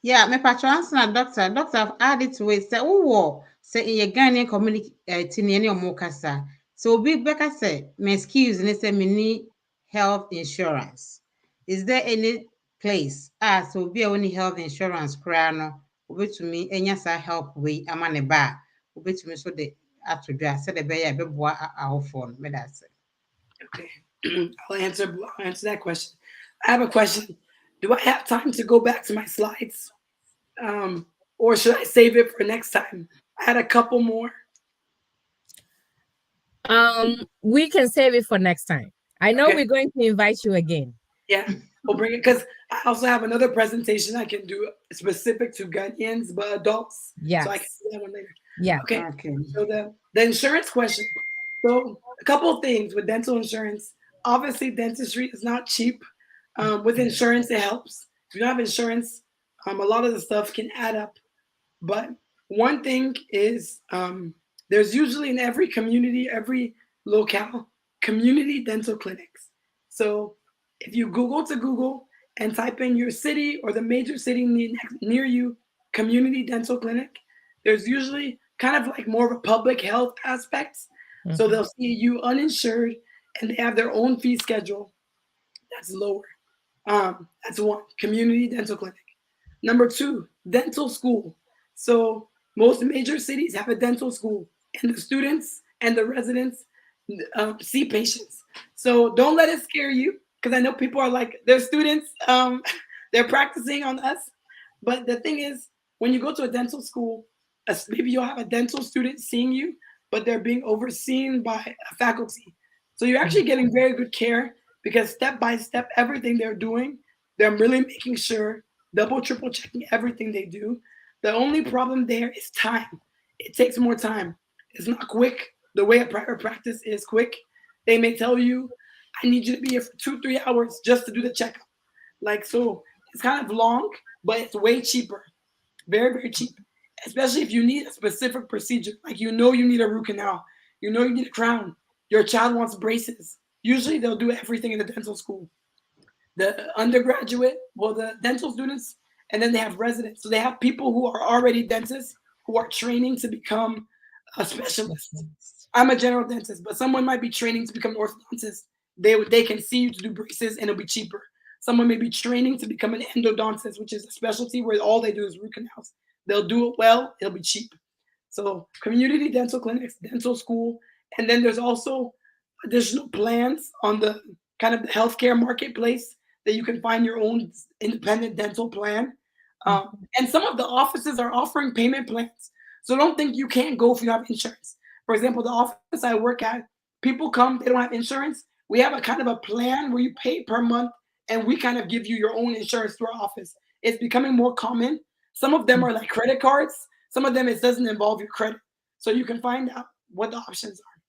Yeah, me patron na doctor. Doctor, I've added to it. Say, oh, say in your Ghanaian community, any or kasa. So big Becca say, me excuse me say me need health insurance. Is there any place? So be only health insurance crano. Obe to me, enya sa help we amane ba. Obe to me so the after that. Say the beya be boa our phone. Me that's it. Okay, I'll answer that question. I have a question. Do I have time to go back to my slides? Or should I save it for next time? I had a couple more. We can save it for next time. I know we're going to invite you again. Yeah, we'll bring it because I also have another presentation I can do specific to Ghanaians, but adults. Yes. So I can do that one later. Yeah. Okay. So the insurance question. So a couple of things with dental insurance. Obviously, dentistry is not cheap. With insurance, it helps. If you don't have insurance, a lot of the stuff can add up. But one thing is there's usually in every community, every locale, community dental clinics. So if you Google and type in your city or the major city near you, community dental clinic, there's usually kind of like more of a public health aspects. So they'll see you uninsured and they have their own fee schedule that's lower. That's one, community dental clinic. Number two, dental school. So most major cities have a dental school and the students and the residents see patients. So don't let it scare you because I know people are like, they're students, they're practicing on us. But the thing is, when you go to a dental school, maybe you'll have a dental student seeing you, but they're being overseen by a faculty. So you're actually getting very good care because step by step, everything they're doing, they're really making sure, double, triple checking everything they do. The only problem there is time. It takes more time. It's not quick. The way a private practice is quick. They may tell you, I need you to be here for 2-3 hours just to do the checkup. Like, so it's kind of long, but it's way cheaper. Very, very cheap. Especially if you need a specific procedure. Like, you need a root canal. You need a crown. Your child wants braces. Usually they'll do everything in the dental school. The undergraduate, well, the dental students, and then they have residents. So they have people who are already dentists who are training to become a specialist. I'm a general dentist, but someone might be training to become an orthodontist. They can see you to do braces and it'll be cheaper. Someone may be training to become an endodontist, which is a specialty where all they do is root canals. They'll do it well, it'll be cheap. So community dental clinics, dental school, and then there's also additional plans on the kind of the healthcare marketplace that you can find your own independent dental plan. And some of the offices are offering payment plans. So don't think you can't go if you have insurance. For example, the office I work at, people come, they don't have insurance. We have a kind of a plan where you pay per month and we kind of give you your own insurance through our office. It's becoming more common. Some of them are like credit cards. Some of them, it doesn't involve your credit. So you can find out what the options are.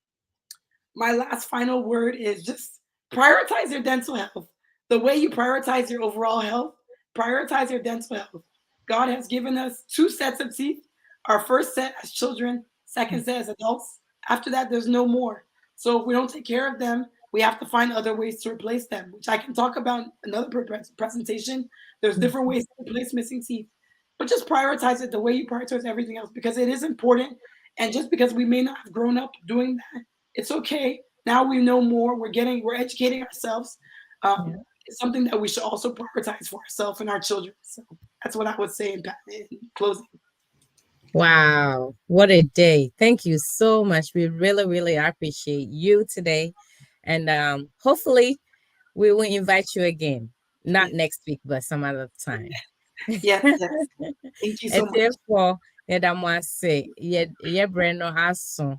My last final word is just prioritize your dental health. The way you prioritize your overall health, prioritize your dental health. God has given us 2 sets of teeth. Our first set as children, second set as adults. After that, there's no more. So if we don't take care of them, we have to find other ways to replace them, which I can talk about in another presentation. There's different ways to replace missing teeth. But just prioritize it the way you prioritize everything else because it is important. And just because we may not have grown up doing that, it's okay. Now we know more. We're educating ourselves. It's something that we should also prioritize for ourselves and our children. So that's what I would say in closing. Wow, what a day. Thank you so much. We really, really appreciate you today. And hopefully we will invite you again. Not next week, but some other time. Yes. Thank you so much. Therefore, I say, Breno Aso.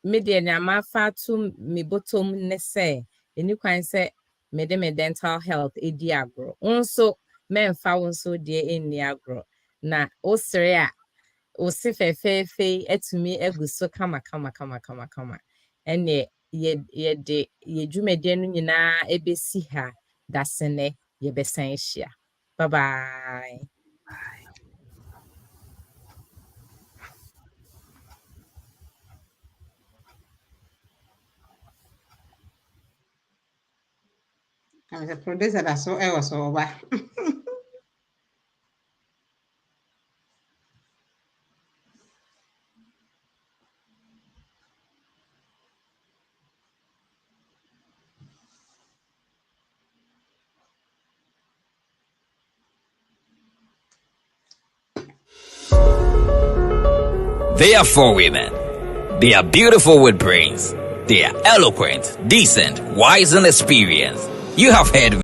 Media nyama fatu mi bottom ne say, you can say, me dental health edi agro. Also, men found so dear in the agro. Na osrea osife etumi eguso kama ene ye dwumede no nyina ebesi ha dasene ye besan hia. Bye bye. I'm the producer that so I was over. They are 4 women. They are beautiful with brains. They are eloquent, decent, wise, and experienced. You have heard